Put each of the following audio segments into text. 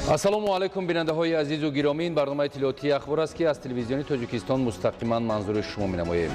ассалому алайкум бинандаҳои азизу гиромӣ, ин барномаи иттилоотии ахбор аст ки аз телевизиони Тоҷикистон мустақиман манзури шумо менамоем.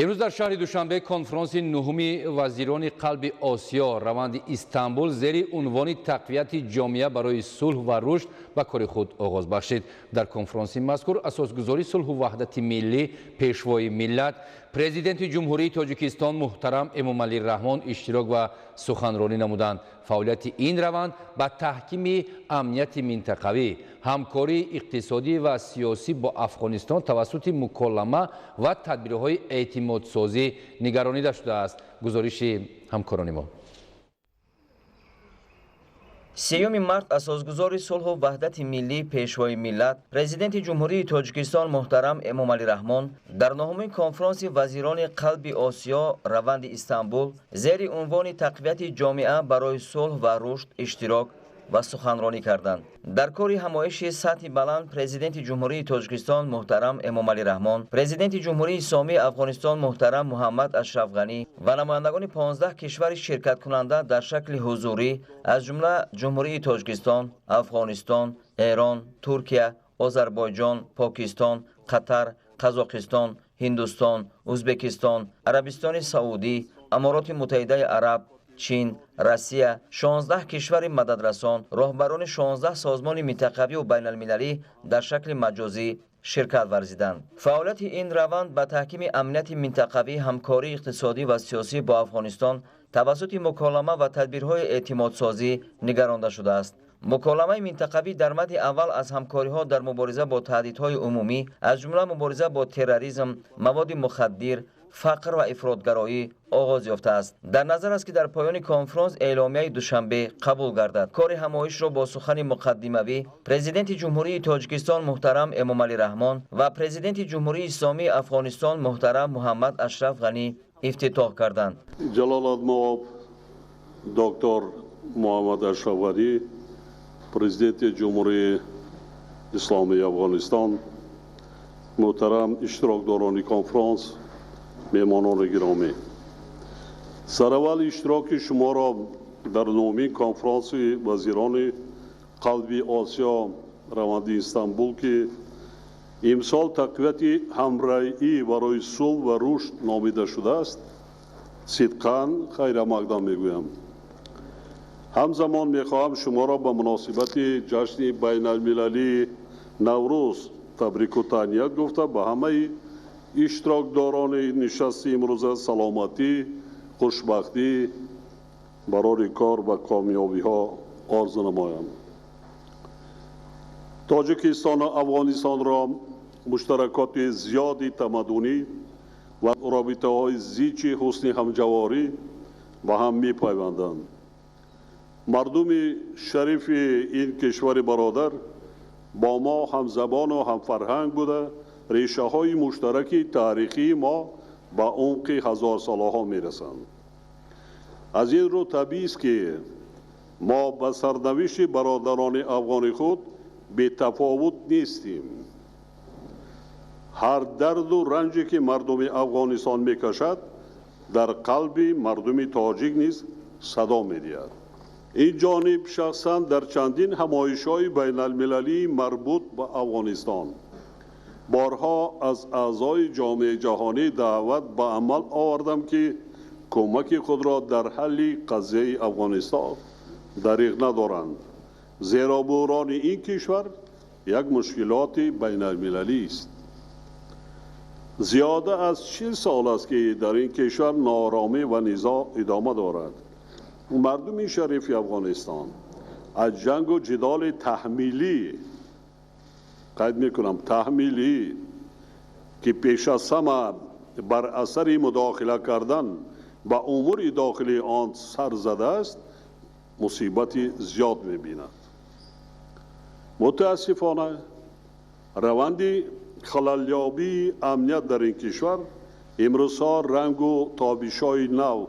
امروز در شهر دوشنبه کنفرانس نهمی وزیران قلب آسیا روند استانبول زیر عنوان تقویت جامعه برای صلح و رشد به کار خود آغاز بخشید. در کنفرانس مذکور اساسگذاری صلح و وحدت ملی پیشوای ملت پرزیدنت جمهوری تاجیکستان محترم امامعلی رحمان اشتراک و سخنرانی نمودند. فعالیت این روند به تحکیم امنیت منطقوی، همکاری اقتصادی و سیاسی با افغانستان توسط مکالمه و تدبیرهای اعتمادسازی نگرانیده شده است. گزارش همکاران ما. 3 март اساسگذاری صلح و وحدت ملی پیشوای ملت پرزیدنت جمهوری تاجیکستان محترم امامعلی رحمان در نهمین کنفرانس وزیران قلب آسیا روند استانبول زیر عنوان تقویت جامعه برای صلح و رشد اشتراک و سخنرانی کردند. در کاری همایش سطح بلند پرزیدنت جمهوری تاجیکستان محترم امامعلی رحمان، پرزیدنت جمهوری اسلامی افغانستان محترم محمد اشرف غنی و نمایندگان 15 کشور شرکت کننده در شکل حضوری از جمله جمهوری تاجیکستان، افغانستان، ایران، ترکیه، آذربایجان، پاکستان، قطر، قزاقستان، هندوستان، ازبکستان، عربستان سعودی، امارات متحده عرب، چین، روسیه، 16 کشور مددرسان، راهبران 16 سازمان منطقوی و بین المللی در شکل مجازی شرکت ورزیدند. فعالیت این روند به تحکیم امنیت منطقوی، همکاری اقتصادی و سیاسی با افغانستان توسط مکالمه و تدبیرهای اعتمادسازی نگرانده شده است. مکالمه منطقوی در مد اول از همکاری‌ها در مبارزه با تهدیدهای عمومی از جمله مبارزه با تروریسم، مواد مخدر، فقر و افراطگرایی آغاز یافته است. در نظر است که در پایان کنفرانس اعلامیه دوشنبه قبول گردد. کار همایش را با سخن مقدموی پرزیدنت جمهوری تاجیکستان محترم امامعلی رحمان و پرزیدنت جمهوری اسلامی افغانستان محترم محمد اشرف غنی افتتاح کردند. جلال المآب دکتر محمد اشرف غنی پرزیدنت جمهوری اسلامی افغانستان، محترم اشتراکداران کنفرانس، مهمانان گرامی، سرول اشتراک شما را در نهمین کنفرانس وزیران قلب آسیا روند استانبول که امسال تقویت همراهی برای صلح و رشد نامیده شده است صدقاً خیر مقدم میگویم. همزمان میخواهم شما را به مناسبت جشن بین المللی نوروز تبریک و تهنیت گفته به همه اشتراکداران نشست امروز سلامتی، خوشبختی، برای کار و کامیابی ها آرزو نمایم. تاجیکستان و افغانستان را مشترکات زیادی تمدنی و رابطه های زیچ حسن همجواری به هم می پیوندند. مردم شریف این کشور برادر با ما همزبان و همفرهنگ بوده ریشه های مشترک تاریخی ما به عمق هزار ساله ها می رسند. از این رو طبیعی است که ما به سرنوشت برادران افغان خود بی تفاوت نیستیم. هر درد و رنجی که مردم افغانستان می کشد در قلب مردم تاجیک نیز صدا می دهد. این جانب شخصا در چندین همایش‌های بین المللی مربوط به افغانستان بارها از اعضای جامعه جهانی دعوت به عمل آوردم که کمک خود را در حل قضیه افغانستان دریغ ندارند، زیرا بحران این کشور یک مشکلات بین المللی است. زیاده از 40 سال است که در این کشور ناآرامی و نزاع ادامه دارد. مردم شریف افغانستان از جنگ و جدال تحمیلی قید میکنم تحمیلی که پیش از همه بر اثر مداخله کردن به امور داخلی آن سر زده است مصیبت زیاد میبیند. متاسفانه روند خلالیابی امنیت در این کشور امروزها رنگ و تابش‌های نو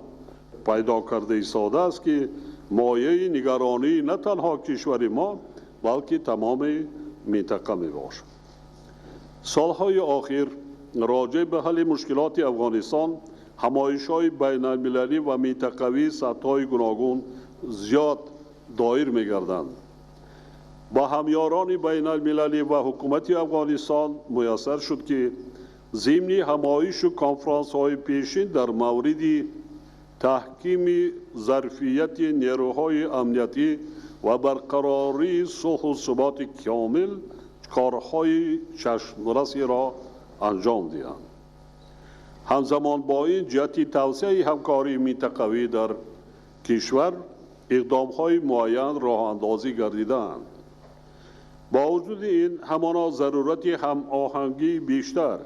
پیدا کرده ایستاده است که مایه نگرانی نه تنها کشور ما بلکه تمام منطقه می باشد. سالهای آخر راجع به حل مشکلات افغانستان همایش‌های بین المللی و منطقوی سطح‌های گوناگون زیاد دایر می‌گردند. با همیاران بین المللی و حکومت افغانستان میسر شد که ضمن همایش و کنفرانس های پیشین در مورد تحکیم ظرفیت نیروهای امنیتی و برقراری صلح و ثبات کامل کارهای چشمرسی را انجام دهند. همزمان با این جهت توسعه همکاری منطقوی در کشور اقدام‌های معین راه اندازی گردیدند. با وجود این همانا ضرورت هماهنگی بیشتر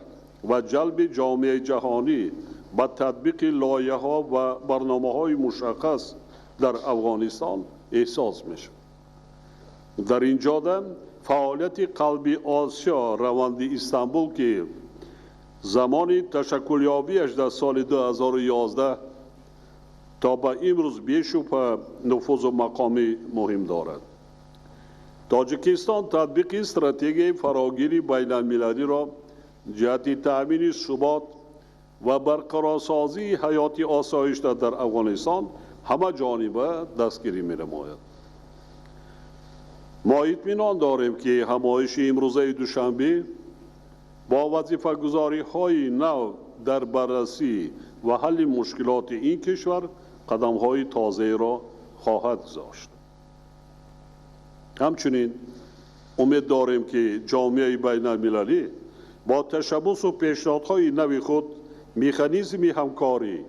و جلب جامعه جهانی به تطبیق لایحه‌ها و برنامه‌های مشخص در افغانستان احساس می‌شود. در این جهت فعالیت قلب آسیا روند استانبول که زمان تشکلیابیش در سال 2011 تا به امروز بیشتر نفوذ و مقام مهم دارد. تاجیکستان تطبیق استراتژی فراگیری بین المللی را جهت تأمین ثبات و برقرارسازی حیات آسایشده در افغانستان همه جانبه دستگیری می‌نماید. ما اطمینان داریم که همایش امروزه دوشنبه با وظیفه گذاری های نو در بررسی و حل مشکلات این کشور قدم های تازه را خواهد گذاشت. همچنین امید داریم که جامعه بین المللی با تشبث و پیشنهادهای نو خود مکانیزم همکاری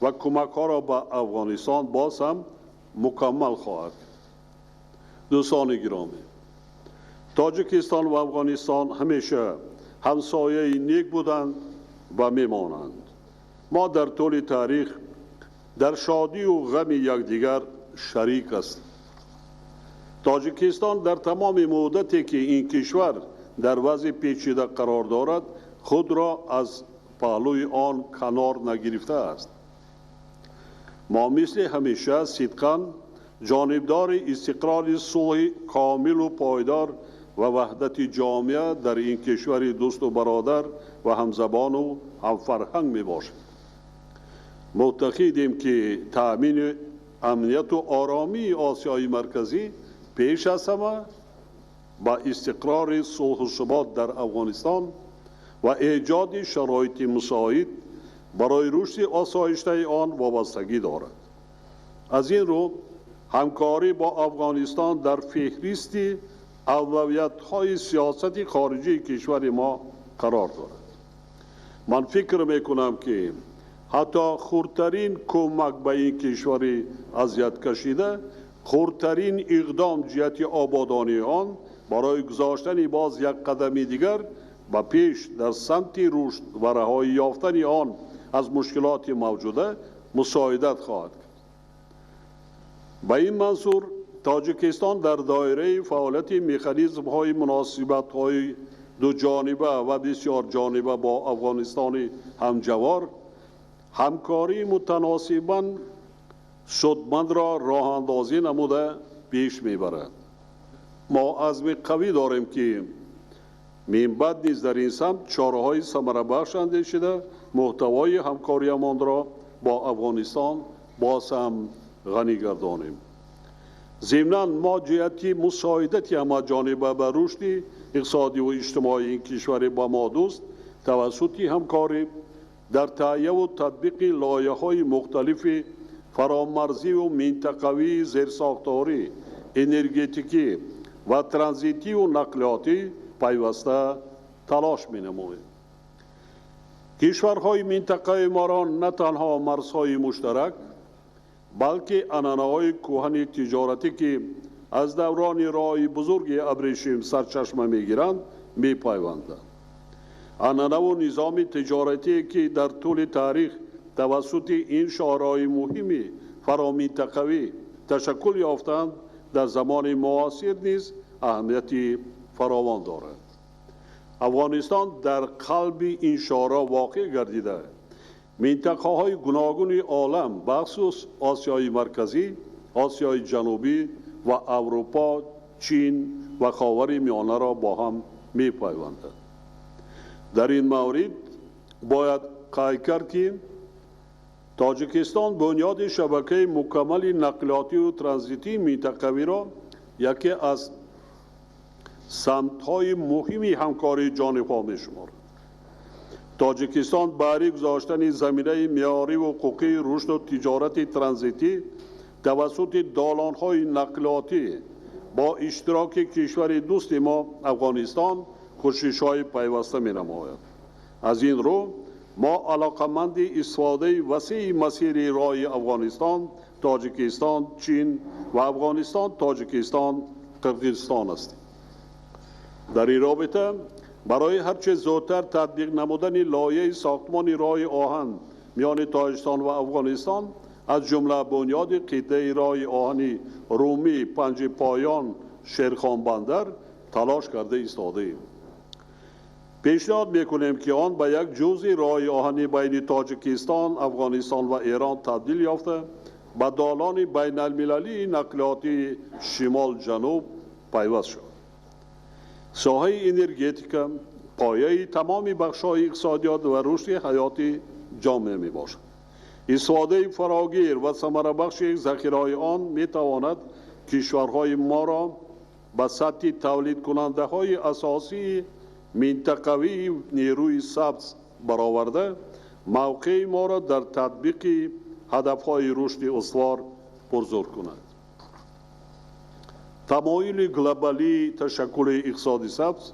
و کمک ها را به افغانستان باز هم مکمل خواهد. دوستان گرامی، تاجیکستان و افغانستان همیشه همسایه نیک بودند و میمانند. ما در طول تاریخ در شادی و غم یکدیگر شریک است. تاجیکستان در تمام مدتی که این کشور در وضع پیچیده قرار دارد خود را از پهلوی آن کنار نگرفته است. ما مثل همیشه صدقاً جانبدار استقرار صلح کامل و پایدار و وحدت جامعه در این کشور دوست و برادر و همزبان و همفرهنگ می باشد. معتقدیم که تأمین امنیت و آرامی آسیای مرکزی پیش از همه با استقرار صلح و ثبات در افغانستان و ایجاد شرایط مساعد برای رشد آسایشته آن وابستگی دارد. از این رو همکاری با افغانستان در فهرست اولویت‌های سیاست خارجی کشور ما قرار دارد. من فکر میکنم که حتی خردترین کمک به این کشور اذیت کشیده، خردترین اقدام جهت آبادانی آن برای گذاشتن باز یک قدم دیگر به پیش در سمت رشد و رهایی یافتن آن از مشکلات موجوده مساعدت خواهد کرد. به این منظور تاجیکستان در دایره فعالیت مکانیزم های مناسبت های دو جانبه و بسیار جانبه با افغانستان همجوار همکاری متناسباً سودمند را راه اندازی نموده پیش میبرد. ما عزم قوی داریم که من بعد نیز در این سمت چاره‌های ثمره بخش اندیشیده محتوای همکاریمان را با افغانستان باز هم غنی گردانیم. ضمناً ما جهت مساعدت همه جانبه به رشد اقتصادی و اجتماعی این کشور با ما دوست توسط همکاری در تهیه و تطبیق لایحه‌های مختلف فرامرزی و منطقوی زیرساختاری، انرژتیکی و ترانزیتی و نقلیاتی پیوسته تلاش می‌نماییم. کشورهای منطقه ما را نه تنها مرزهای مشترک بلکه عنعنه‌های کهن تجارتی که از دوران راه بزرگ ابریشم سرچشمه می‌گیرند می‌پیوندند. عنعنه و نظام تجارتی که در طول تاریخ توسط این شاهرهای مهم فرامنطقوی تشکل یافتند در زمان معاصر نیز اهمیت فراوان دارد. افغانستان در قلب این شاهرها واقع گردیده منطقه‌های گوناگون عالم بخصوص آسیای مرکزی، آسیای جنوبی و اروپا، چین و خاور میانه را با هم می‌پیوندند. در این مورد باید قید کرد که تاجیکستان بنیاد شبکه مکمل نقلیاتی و ترانزیتی منطقوی را یکی از سمت‌های مهمی همکاری جانب‌ها می‌شمارد. تاجیکستان برای گذاشتن زمینه معیاری و حقوقی رشد و تجارت ترانزیتی توسط دالان‌های نقلیاتی با اشتراک کشور دوست ما افغانستان کوشش‌های پیوسته می‌نماید. از این رو ما علاقمند استفاده وسیع مسیر راه افغانستان، تاجیکستان، چین و افغانستان، تاجیکستان، قرقیزستان هستیم. در این رابطه برای هرچه زودتر تطبیق نمودن لایحه ساختمان راه آهن میان تاجیکستان و افغانستان از جمله بنیاد قطعه راه آهن رومی پنج پایان شیرخان بندر تلاش کرده ایستاده‌ایم. پیشنهاد میکنیم که آن به یک جزء راه آهنی بین تاجیکستان، افغانستان و ایران تبدیل یافته به دالان بین المللی نقلیاتی شمال جنوب پیوست شد. ساحه انرژتیک پایه تمام بخش‌های اقتصادیات و رشد حیاتی جامعه می باشد. استفاده فراگیر و ثمره بخش ذخیره‌های آن می تواند کشورهای ما را به سطح تولید کننده های اساسی منطقوی نیروی سبز برآورده موقع ما را در تطبیق هدفهای رشد استوار پرزور کند. تمایل گلوبالی تشکل اقتصاد سبز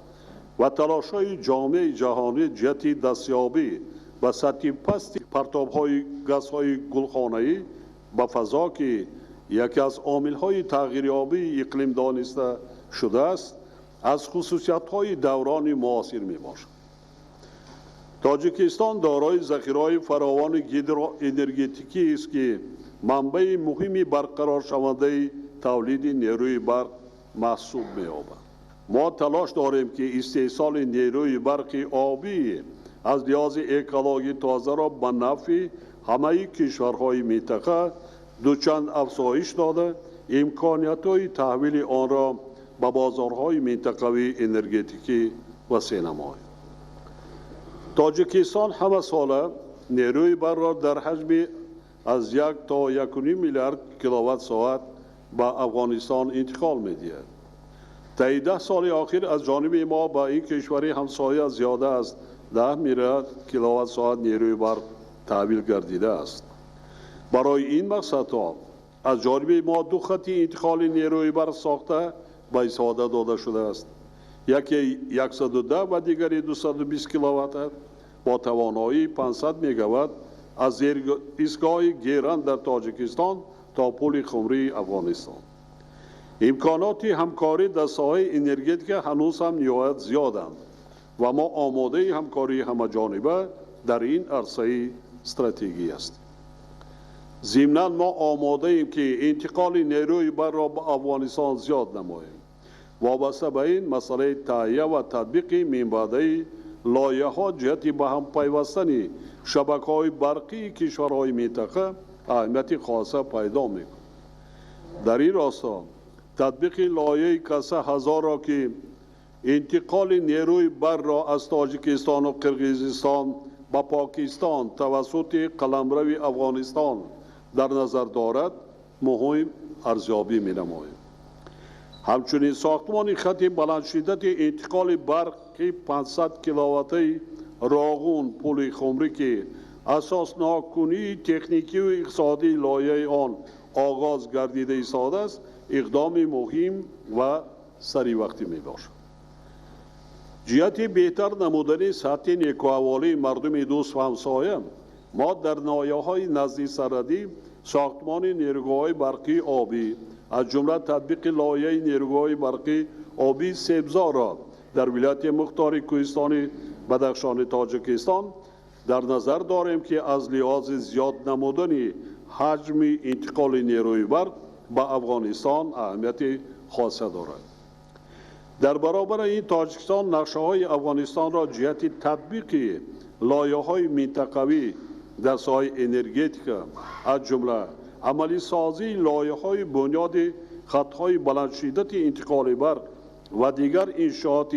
و تلاش‌های جامعه جهانی جهت دستیابی به سطح پست پرتاب‌های گازهای گلخانه‌ای به فضا که یکی از عامل‌های تغییریابی اقلیم دانسته شده است، از خصوصیت‌های دوران معاصر می‌باشد. تاجیکستان دارای ذخیره‌های فراوان هیدروانرژتیکی است که منبع مهمی برقرار شونده تولید نیروی برق محسوب می‌یابد. ما تلاش داریم که استحصال نیروی برق آبی از لحاظ اکولوژی تازه را به نفع همه کشورهای منطقه دوچند افزایش داده امکانیت‌های تحویل آن را به بازارهای منطقوی انرژتیکی وسیع نماید. تاجیکستان همه ساله نیروی برق را در حجم از 1 تا 1.5 میلیارد کیلووات ساعت به افغانستان انتقال می‌دهد. طی 10 سال اخیر از جانب ما به این کشور همسایه زیاده از 10 میلیارد کیلووات ساعت نیروی برق تحویل گردیده است. برای این مقصدها از جانب ما دو خط انتقال نیروی برق ساخته به استفاده داده شده است. یکی 110 و دیگری 220 کیلووات با توانایی 500 مگاوات از زیر ایستگاه گیران در تاجیکستان تا پل خمری افغانستان. امکانات همکاری در ساحه انرژتیک هنوز هم نهایت زیادند و ما آماده همکاری همه جانبه در این عرصه استراتژی است. ضمناً ما آماده ایم که انتقال نیروی برق را به افغانستان زیاد نماییم. وابسته به این مسئله تهیه و تطبیق منبعی لایحه‌ها جهت به هم پیوستن شبکه‌های برقی کشورهای منطقه اهمیت خاصه پیدا می‌کند. در این راستا تطبیق لایحه کسه هزار را که انتقال نیروی برق را از تاجیکستان و قرقیزستان به پاکستان توسط قلمرو افغانستان در نظر دارد مهم ارزیابی می‌نماییم. همچنین ساختمان خط بلند شدت انتقال برق 500 کیلوواتی راغون پل خمری که اساس ناکنی تکنیکی و اقتصادی لایحه آن آغاز گردیده ایستاده است اقدام مهم و سری وقتی می باشد. جهت بهتر نمودن سطح نیکوحوالی مردم دوست و همسایه ما در ناحیه‌های نزدیک سرحدی ساختمان نیروگاه‌های برقی آبی از جمله تطبیق لایحه نیروگاه برقی آبی سبزا را در ولایت مختار کوهستان بدخشان تاجیکستان در نظر داریم که از لحاظ زیاد نمودن حجم انتقال نیروی برق به افغانستان اهمیت خاصه دارد. در برابر این تاجیکستان نقشه‌های افغانستان را جهت تطبیق لایحه‌های منطقوی در ساحه انرژتیک از جمله عملی سازی لایحه‌های بنیاد خط‌های بلند شدت انتقال برق و دیگر انشاءات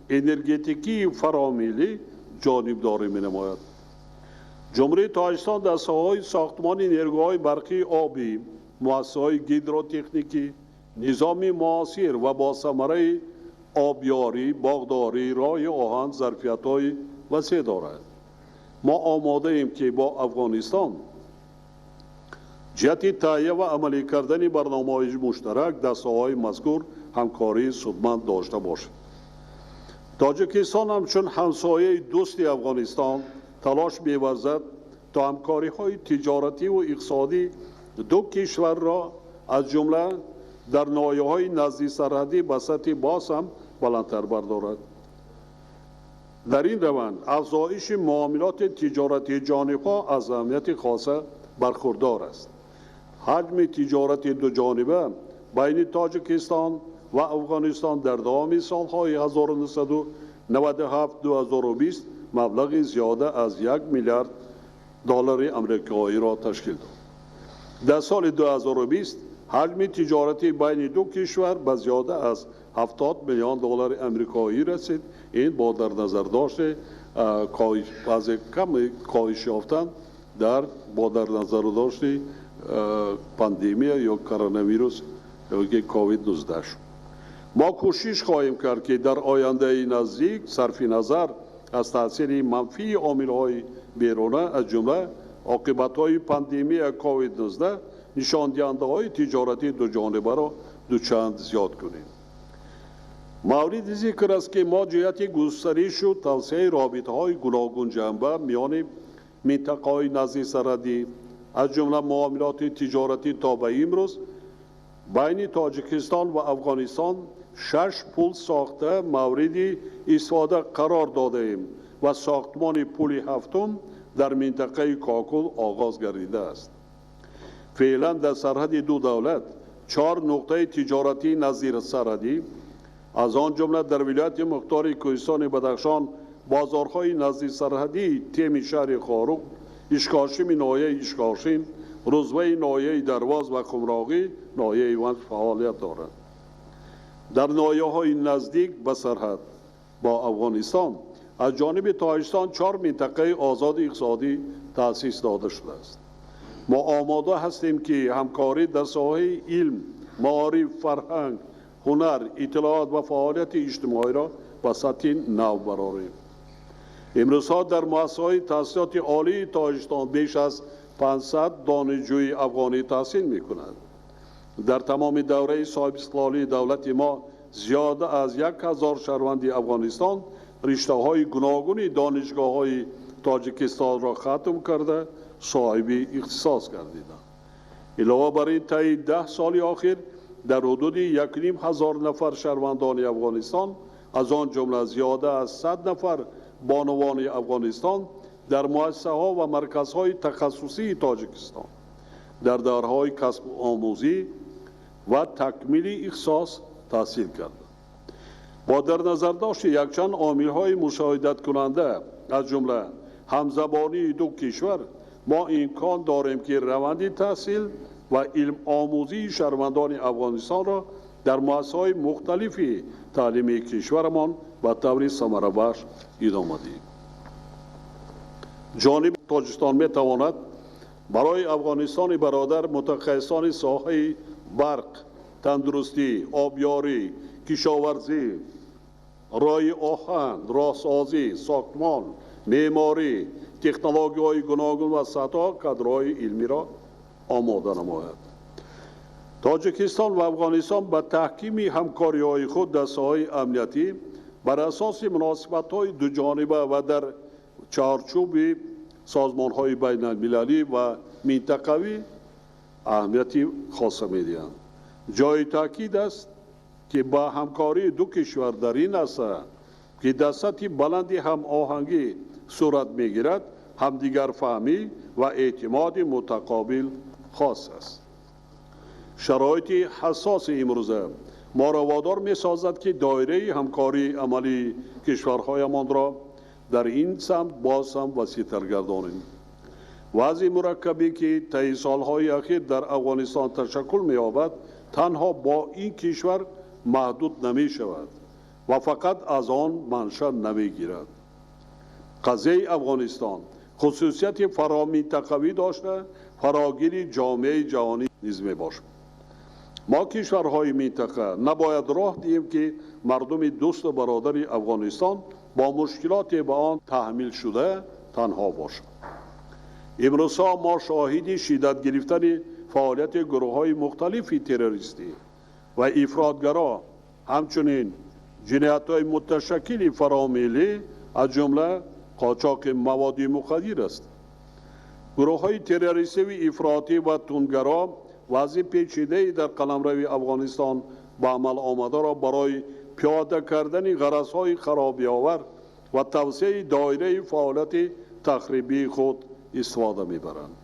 انرژتیکی فراملی جانبداری می‌نماید. جمهوری تاجیکستان در ساحه ساختمان نیروگاه‌های برقی آبی، مؤسسه‌های هیدروتکنیکی، نظام معاصر و با ثمره آبیاری، باغداری، رای آهن ظرفیت‌های وسیع دارد. ما آماده ایم که با افغانستان جهت تهیه و عملی کردن برنامه‌های مشترک در ساحه‌های مذکور همکاری سودمند داشته باشیم. تاجیکستان همچون همسایه دوست افغانستان تلاش می‌ورزد تا همکاری‌های تجارتی و اقتصادی دو کشور را از جمله در ناحیه‌های نزدیک سرحدی به سطح باز هم بلندتر بردارد. در این روند افزایش معاملات تجارتی جانبها از اهمیت خاصه برخوردار است. حجم تجارت دو جانبه بین تاجیکستان و افغانستان در دام سالهای 1997-2020 مبلغ زیاده از 1 میلیارد دلار آمریکایی را تشکیل داد. در سال 2020 حجم تجارتی بین دو کشور به زیاده از 70 میلیون دلار آمریکایی رسید. این با در نظر داشته از کم کاهش یافتن با در نظر داشته پاندمی یا کرونا ویروس یا کووید 19 شد. ما کوشش خواهیم کرد که در آینده نزدیک صرف نظر از تاثیر منفی عامل‌های بیرونه از جمله عاقبت‌های پاندمی کووید 19 نشان دهنده‌های تجارتی دو جانبه را دوچند زیاد کنیم. مورد ذکر است که ما جهت گسترش و توسعه رابطه‌های گوناگون جنبه میان منطقه‌های نزدیک سرحدی از جمله معاملات تجارتی تا به امروز بین تاجیکستان و افغانستان 6 پل ساخته مورد استفاده قرار داده ایم و ساختمان پل هفتم در منطقه کاکل آغاز گردیده است. فعلا در سرحد دو دولت 4 نقطه تجارتی نظیر سرحدی از آن جمله در ولایت مختار کوهستان بدخشان بازارهای نزدیک سرحدی تیم شهر خاروق، اشکاشم ناحیه اشکاشم، روزبه ناحیه درواز و خمراغی ناحیه ونج فعالیت دارند. در ناحیه‌های نزدیک به سرحد با افغانستان از جانب تاجیکستان 4 منطقه آزاد اقتصادی تأسیس داده شده است. ما آماده هستیم که همکاری در ساحه علم، معارف، فرهنگ، هنر، اطلاعات و فعالیت اجتماعی را به سطح نو برآوریم. امروزها در مؤسسه‌های تحصیلات عالی تاجیکستان بیش از 500 دانشجوی افغانی تحصیل می‌کنند. در تمام دوره صاحب استقلالی دولت ما زیاده از 1000 شهروند افغانستان رشته‌های گوناگون دانشگاه‌های تاجیکستان را ختم کرده صاحب اختصاص گردیدند. علاوه بر این طی 10 سال اخیر در حدود 1500 نفر شهروندان افغانستان از آن جمله زیاده از 100 نفر بانوان افغانستان در مؤسسه‌ها و مرکزهای تخصصی تاجیکستان در دوره‌های کسب آموزی و تکمیل اختصاص تحصیل کردند. با در نظر داشت یکچند عامل‌های مشاهدت کننده از جمله همزبانی دو کشور ما امکان داریم که روند تحصیل و علم آموزی شهروندان افغانستان را در مؤسسه‌های مختلف تعلیمی کشورمان به طور ثمره‌بخش ادامه دهیم. جانب تاجیکستان می‌تواند برای افغانستان برادر متخصصان ساحه برق، تندرستی، آبیاری، کشاورزی، رای آهن، راهسازی، ساختمان، معماری، تکنولوژی‌های گوناگون و صدها کادرهای علمی را آماده نماید. تاجیکستان و افغانستان به تحکیم همکاری‌های خود در ساحه امنیتی بر اساس مناسبت‌های دو جانبه و در چارچوب سازمان‌های بین المللی و منطقوی اهمیت خاص می‌دهند. جای تاکید است که با همکاری دو کشور در این عرصه که در سطح بلند هم آهنگی صورت می‌گیرد همدیگر فهمی و اعتماد متقابل خاص است. شرایط حساس امروزه ما را وادار می‌سازد که دایره همکاری عملی کشورهایمان را در این سمت باز هم وسیع‌تر گردانیم. وضع مرکبی که طی سالهای اخیر در افغانستان تشکل می‌یابد تنها با این کشور محدود نمی‌شود و فقط از آن منشأ نمی‌گیرد. قضیه افغانستان خصوصیت فرامنطقوی داشته فراگیر جامعه جهانی نیز میباشد. ما کشورهای منطقه نباید راه دهیم که مردم دوست و برادر افغانستان با مشکلات به آن تحمیل شده تنها باشند. امروز ما شاهد شدت گرفتن فعالیت گروه‌های مختلف تروریستی و افراطگرا، همچنین جنایت‌های متشکل فراملی از جمله قاچاق مواد مخدر است. گروه‌های تروریستی و افراطی و تندگرا وضع پیچیده‌ای در قلمرو افغانستان به عمل آمده را برای پیاده کردن غرض‌های خرابی‌آور و توسعه دایره فعالیت تخریبی خود استفاده می‌برند.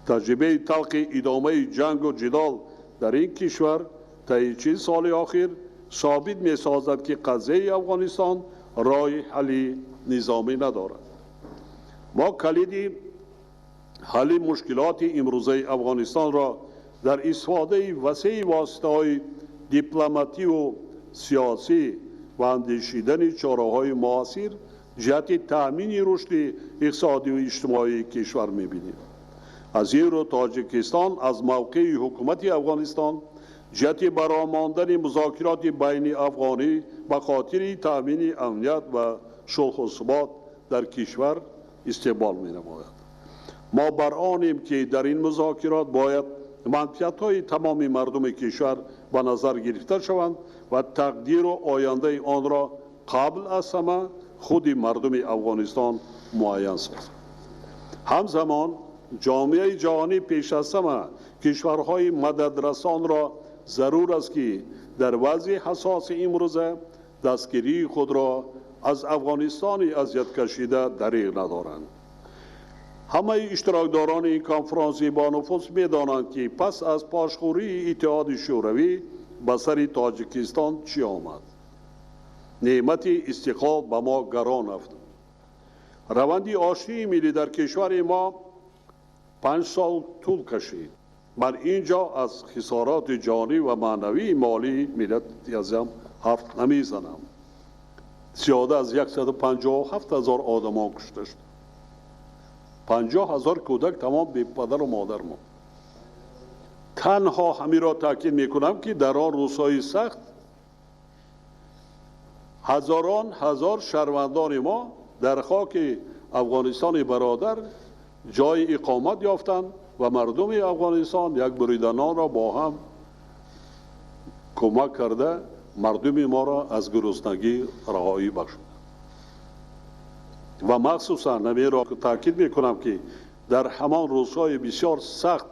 تجربه تلخ ادامه جنگ و جدال در این کشور طی چند سال اخیر ثابت می‌سازد که قضیه افغانستان راه حل نظامی ندارد. ما کلید حل مشکلات امروزه افغانستان را در استفاده وسیع واسطه‌های دیپلماتی و سیاسی و اندیشیدن چاره‌های معاصر جهت تأمین رشد اقتصادی و اجتماعی کشور می‌بینیم. از این رو تاجیکستان از موقع حکومت افغانستان جهت برآمدن مذاکرات بین افغانی به خاطر تأمین امنیت و صلح و ثبات در کشور استقبال می‌نماید. ما بر آنیم که در این مذاکرات باید منفعت‌های تمام مردم کشور به نظر گرفته شوند و تقدیر و آینده آن را قبل از همه خود مردم افغانستان معین سازد. همزمان جامعه جهانی پیش از همه کشورهای مددرسان را ضرور است که در وضع حساس امروزه دستگیری خود را از افغانستان اذیت کشیده دریغ ندارند. همه اشتراکداران این کنفرانس با نفوذ می‌دانند که پس از پاشخوری اتحاد شوروی به سر تاجیکستان چی آمد. نعمت استقلال به ما گران افتاد. روند آشتی ملی در کشور ما 5 سال طول کشید. من اینجا از خسارات جانی و معنوی مالی ملت عزیزم حرف نمیزنم. زیاده از 157,000 آدم کشته شد. 50,000 کودک تمام بی پدر و مادر ما. تنها همین را تاکید میکنم که در آن روزهای سخت هزاران هزار شهروندان ما در خاک افغانستان برادر جای اقامت یافتند و مردم افغانستان یک بریدنان را با هم کمک کرده مردم ما را از گرسنگی رهایی بخشید. و مخصوصا نمی را تاکید میکنم که در همان روزهای بسیار سخت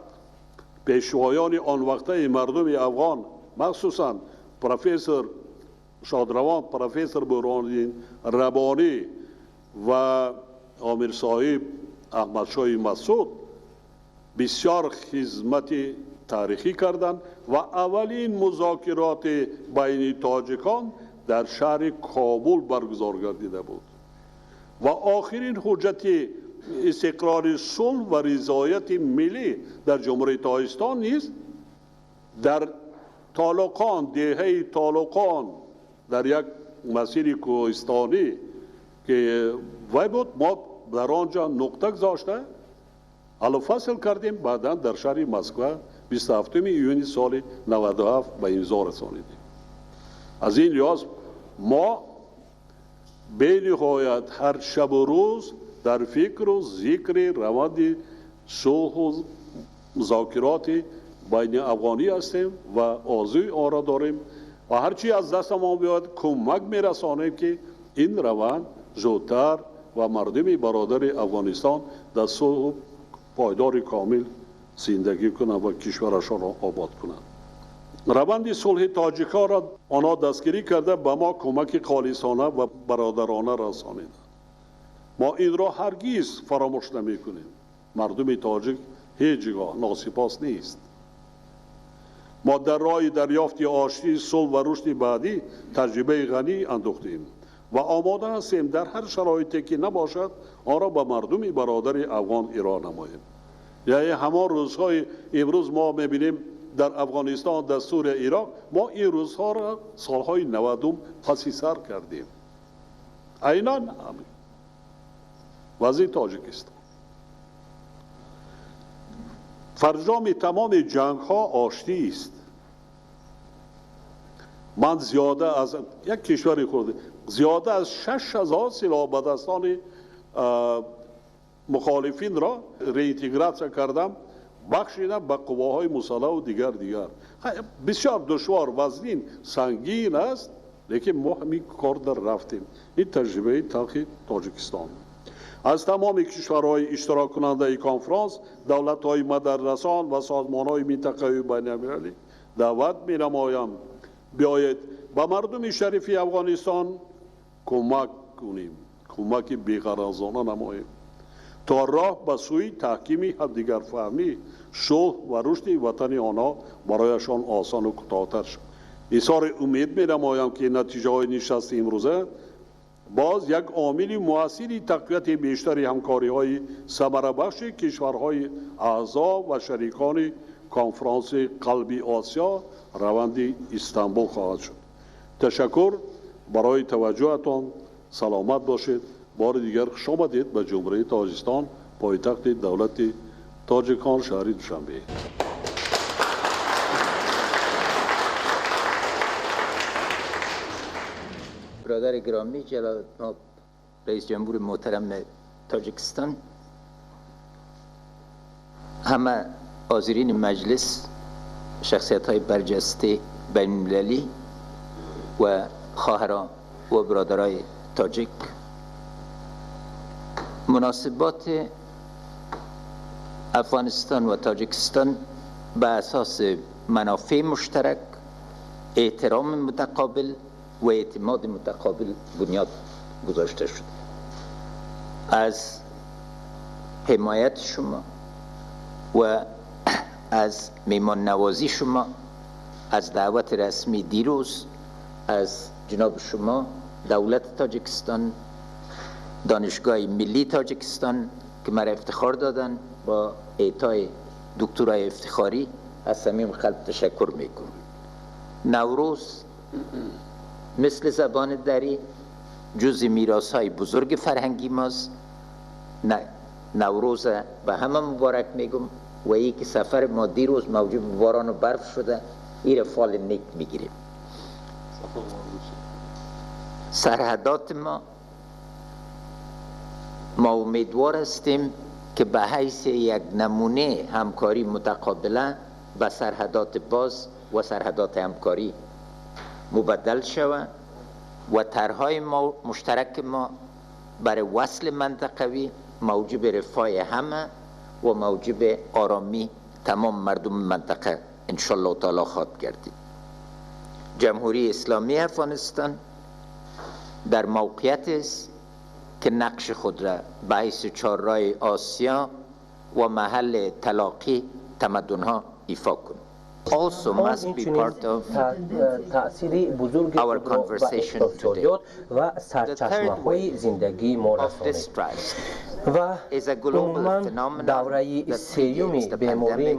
پیشوایان آن وقته مردم افغان، مخصوصا پروفسور شادروان، پروفسور برهانالدین ربانی و امیر صاحب احمد شاه مسعود بسیار خدمت تاریخی کردند و اولین مذاکرات بین تاجیکان در شهر کابل برگزار گردیده بود و آخرین حجت استقرار صلح و رضایت ملی در جمهوری تاجیکستان نیز در تالقان، دهه تالقان در یک مسیر کوهستانی که وای بود، ما در آنجا نقطه گذاشته حالا فصل کردیم، بعدا در شهر مسکو 27 ایون سال 97 به امضا رسانیدیم. از این لحاظ ما به نهایت هر شب و روز در فکر و ذکر روند صلح و مذاکرات بین افغانی هستیم و آرزوی آن را داریم و هرچی از دست ما بیاید کمک میرسانیم که این روند زودتر و مردم برادر افغانستان در صلح پایدار کامل زندگی کنند و کشورشان را آباد کنند. روند صلح تاجیک‌ها را آنها دستگیری کرده به ما کمک خالصانه و برادرانه رسانیدند. ما این را هرگز فراموش نمی‌کنیم. مردم تاجیک هیچگاه ناسپاس نیست. ما در راه دریافت آشتی، صلح و رشد بعدی تجربه غنی اندوختیم و آماده هستیم در هر شرایطی که نباشد آن را به مردم برادر افغان ارائه نماییم. یعنی همان روزهای امروز ما می‌بینیم در افغانستان، دستور عراق، ما این روزها را سالهای 90 پس سر کردیم. عیناً همین وضع تاجیکستان. فرجام تمام جنگ ها آشتی است. من زیاده از یک کشور خود زیاده از 6000 سلاح به دستان مخالفین را رeintegrate کردم، بخشیدم به قواهای مسلح و دیگر. بسیار دشوار، وزنین، سنگین است، لیکن ما همین کار در رفتیم. این تجربه تلخ تاجیکستان. از تمام کشورهای اشتراک کننده ای کنفرانس، دولت‌های مدرسان و سازمان‌های منطقه‌ای و بین‌المللی دعوت می‌نمایم بیایید به مردم شریف افغانستان کمک کنیم، کمک بی‌غرضانه نماییم تا راه به سوی تحکیم همدیگر فهمی، صلح و رشد وطن آنها برایشان آسان و کوتاه‌تر شد. اظهار امید می‌نمایم که نتیجه‌های نشست امروزه باز یک عامل مؤثر تقویت بیشتر همکاری‌های ثمره‌بخش کشورهای اعضا و شریکان کنفرانس قلب آسیا روند استانبول خواهد شد. تشکر برای توجهتان. سلامت باشید. بار دیگر خوش آمدید به جمهوری تاجیکستان، پایتخت دولت تاجیکان، شهر دوشنبه. برادر گرامی جناب رئیس جمهور محترم تاجیکستان، همه حاضرین مجلس، شخصیت‌های برجسته بین‌المللی و خواهران و برادرای تاجیک، مناسبات افغانستان و تاجیکستان به اساس منافع مشترک، احترام متقابل و اعتماد متقابل بنیاد گذاشته شد. از حمایت شما و از میمان نوازی شما، از دعوت رسمی دیروز از جناب شما، دولت تاجیکستان، دانشگاه ملی تاجیکستان که مرا افتخار دادن با اعطای دکترای افتخاری، از صمیم قلب تشکر میکنم. نوروز مثل زبان دری جز میراث‌های بزرگ فرهنگی ماست. نوروز به همه مبارک میگم و ای که سفر ما دیروز موجب باران و برف شده، این فال نیک میگیریم. سرحدات ما امیدوار هستیم که به حیث یک نمونه همکاری متقابله به سرحدات باز و سرحدات همکاری مبدل شود و طرح‌های مشترک ما برای وصل منطقوی موجب رفاه همه و موجب آرامی تمام مردم منطقه انشالله تعالی خواهد گردید. جمهوری اسلامی افغانستان در موقعیت است که نقش خود را به حیث چهارراه آسیا و محل تلاقی تمدن‌ها ایفا کند. Also must be part of our conversation today. The third wave of this crisis is a global phenomenon that predates the pandemic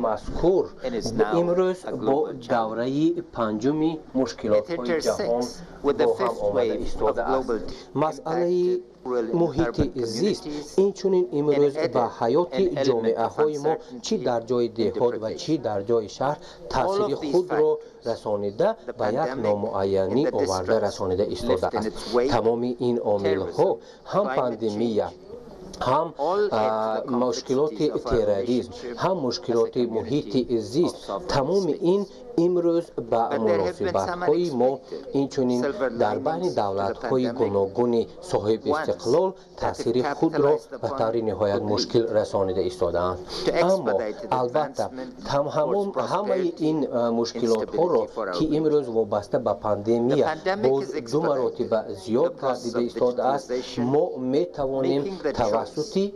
and is now a global challenge. It intersects with the fifth wave of global impacted محیط زیست این چونین امروز به حیات جامعه های ما چی در جای دهات و چی در جای شهر تاثیر خود را رسانیده و یک نامعینی آورده رسانیده ایستاده است. تمام این عامل ها هم پاندمی، هم مشکلات تروریسم، هم مشکلات محیط زیست، تمام این امروز با مناسبت های ما اینچنین در بین دولت های گوناگون صاحب استقلال تاثیر خود را به طور نهایت مشکل رسانیده ایستاده‌اند. اما البته همه این مشکلات ها را که امروز وابسته به پاندمی باز دو مراتب زیاد گردیده ایستاده است، ما می توانیم توسط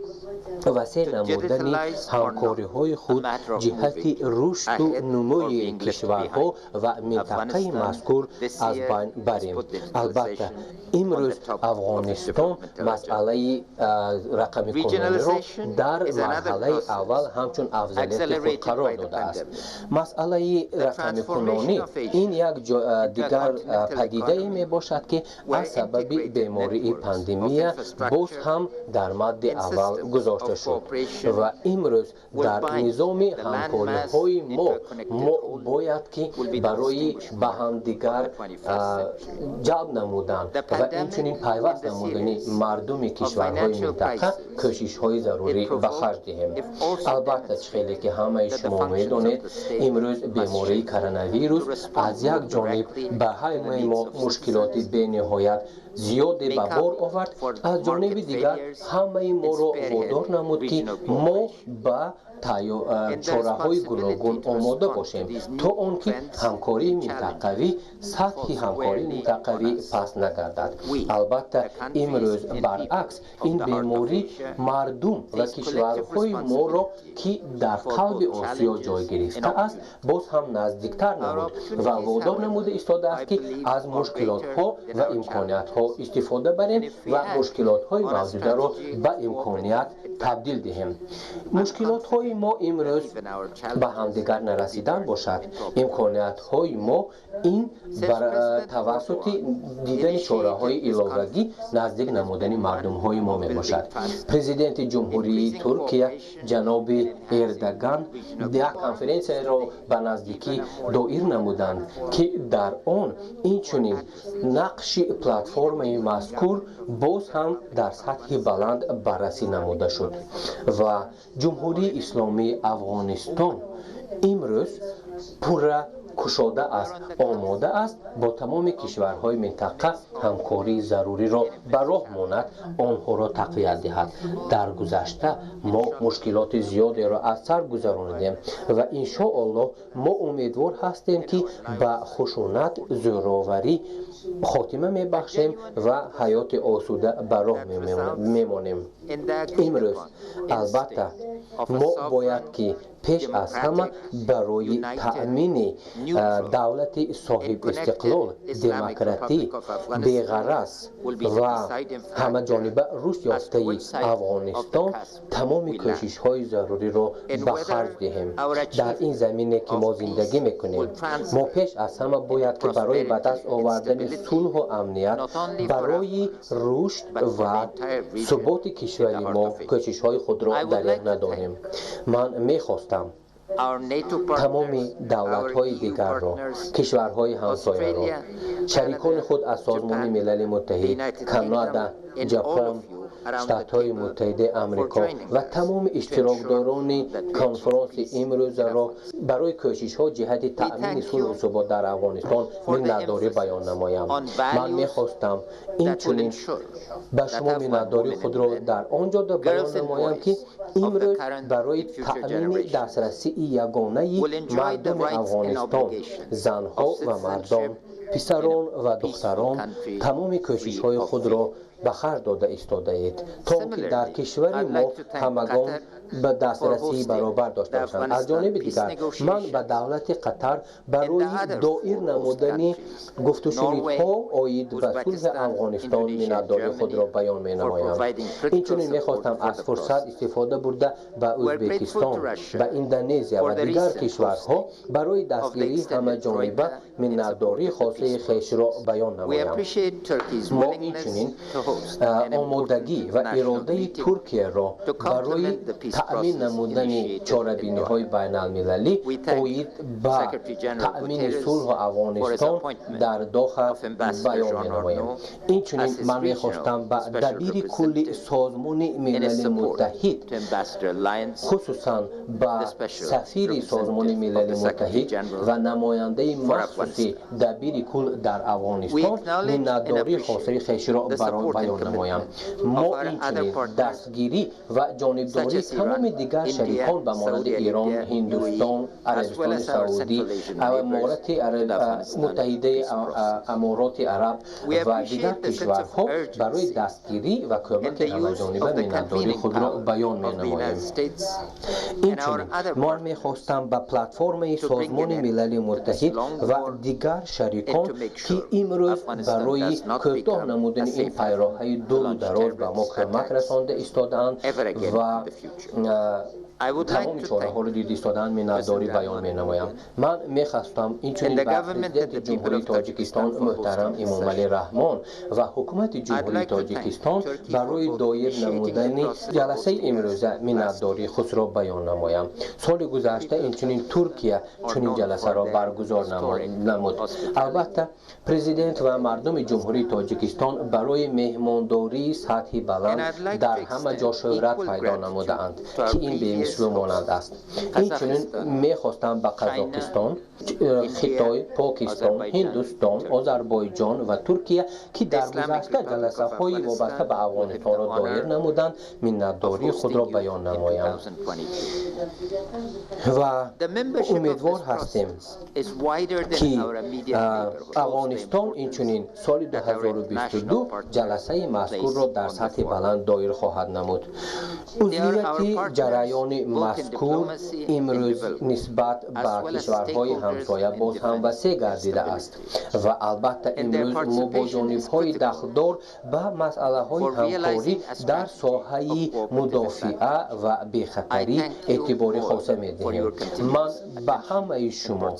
وسیع نمودن همکاری های خود جهت رشد و نموی کشورها و منطقه مذکور از بین بریم. البته امروز افغانستان مسئله رقمی کنونی را در مرحله اول همچون افضلیت خود قرار داده است. مسئله رقمی کنونی این یک دیگر پدیده می باشد که از سبب بیماری پاندمی باز هم در مد اول گذاشته گذاشته شد و امروز در نظام همکاری‌های ما باید که برای به همدیگر جلب نمودن و همچنین پیوست نمودن مردم کشورهای منطقه کوشش‌های ضروری به خرج دهیم. البته خیلی که همه شما می‌دانید امروز بیماری کرونا ویروس از یک جانب به همه ما مشکلات بی‌نهایت زیاد به بار آورد، از جانب دیگر همه ما را وادار نمود که ما به چاره‌های گوناگون آماده باشیم تا آنکه همکاری منطقوی سطح همکاری منطقوی پس نگردد. البته امروز برعکس این بیماری مردم و کشورهای ما را که در قلب آسیا جای گرفته است باز هم نزدیکتر نمود و وادار نموده ایستاده است که از مشکلات‌ها و امکانیت‌ها استفاده بریم و مشکلات‌های موجوده را به امکانیت تبدیل دهیم. مشکلات‌های ما امروز به همدیگر نرسیدن باشد. امکانیت‌های ما این بر توسط دیدن چاره‌های علاوه‌ای نزدیک نمودن مردم‌های ما می باشد. پرزیدنت جمهوری ترکیه جناب اردوغان یک کنفرانس را به نزدیکی دایر نمودند که در آن اینچنین نقش پلتفرم مذکور باز هم در سطح بلند بررسی نموده شد و جمهوری اسلامی افغانستان امروز پورا کشاده است، آماده است با تمام کشورهای منطقه همکاری ضروری را به راه ماند آنها را تقویت دهد. در گذشته ما مشکلات زیادی را از سر گذراندیم و ان شاء الله ما امیدوار هستیم که به خشونت زورآوری خاتمه میبخشیم و حیات آسوده به راه میمانیم. امروز البته ما باید که پیش از همه برای تأمین دولت صاحب استقلال، دموکراتی، بی‌غرض و همه جانبه رشد یافته افغانستان تمام کوشش‌های ضروری را به خرج دهیم. در این زمینه که ما زندگی میکنیم ما پیش از همه باید که برای به دست آوردن صلح و امنیت، برای رشد و ثبات کشور ما کوشش‌های خود را دریغ ندانیم. من میخواستم تمام دولت‌های دیگر را، کشورهای همسایه را، شریکان خود از سازمان ملل متحد، کانادا، ژاپن، شتات‌های متحده آمریکا و تمام اشتراکداران کنفرانس امروز را برای کوشش‌ها جهت تأمین صلح و ثبات در افغانستان منداری بیان نمایم. من می‌خواستم اینچنین به شما منداری خود را در آنجا بیان نمایم که امروز برای تأمین دسترسی یگانه مردم افغانستان، زنها و مردان، پسران و دختران تمام کوشش‌های خود را به خرج داده ایستاده اید تا که در کشور ما همگان به دسترسی برابر داشته باشند. از جانب دیگر من به دولت قطر برای دایر نمودن گفت و شنیدها عاید به صلح افغانستان منداری خود را بیان می نمایم. اینچنین میخواستم از فرصت استفاده برده به ازبکستان، به اندونزیا و دیگر کشورها برای دستگیری همه جانبه منداری خاصه خویش را بیان نمایم. ما اینچنین آمادگی و اراده ترکیه را برای تأمین نمودن چاره‌بینی‌های بین المللی عاید به تأمین صلح افغانستان در داخل بیان می‌نمایم. اینچنین من می‌خواستم به دبیر کل سازمان ملل متحد، خصوصا به سفیر سازمان ملل متحد و نماینده مخصوص دبیر کل در افغانستان منداری خاصه خویش را بیان نمایم. ما اینچنین دستگیری و جانبداری تمام دیگر شریکان به مانند ایران، هندوستان، عربستان سعودی، امارات متحده امارات عرب و دیگر کشورها برای دستگیری و کمک همه‌جانبه منداری خود را بیان می‌نماییم. اینچنین ما می‌خواستم به پلتفرم سازمان ملل متحد و دیگر شریکان که امروز برای کوتاه نمودن این پیراهه دور و دراز به ما کمک رسانده ایستاده‌اند و تمام چاره ها رو دید ایستادن میانبرداری بیان می‌نمایم. من می‌خواستم اینچنین به پرزیدنت جمهوری تاجیکستان محترم امامعلی رحمان و حکومت جمهوری تاجیکستان برای دایر نمودن جلسه امروزه میانبرداری خود را بیان نمایم. سال گذشته اینچنین ترکیه چنین جلسه را برگزار نمود. البته پرزیدنت و مردم جمهوری تاجیکستان برای مهمانداری سطحی بلند در همه جا شهرت پیدا نمودند که این به مثل مانند است. اینچنین میخواستم به قزاقستان، خیتای، پاکستان، هندوستان، آذربایجان و ترکیه که در گذشته جلسه های وابسته به افغانستان را دایر نمودند میانبرداری خود را بیان نمایم و امیدوار هستیم که افغانستان اینچنین سال 2022 جلسه مذکور را در سطح بلند دایر خواهد نمود. عضویت جریان مذکور امروز نسبت به کشورهای همسایه باز هم وسیع گردیده است و البته امروز ما با جانب‌های دخلدار به مسئله‌های همکاری در ساحه مدافعه و بی‌خطری اعتبار خاصه می‌دهیم. من به همه شما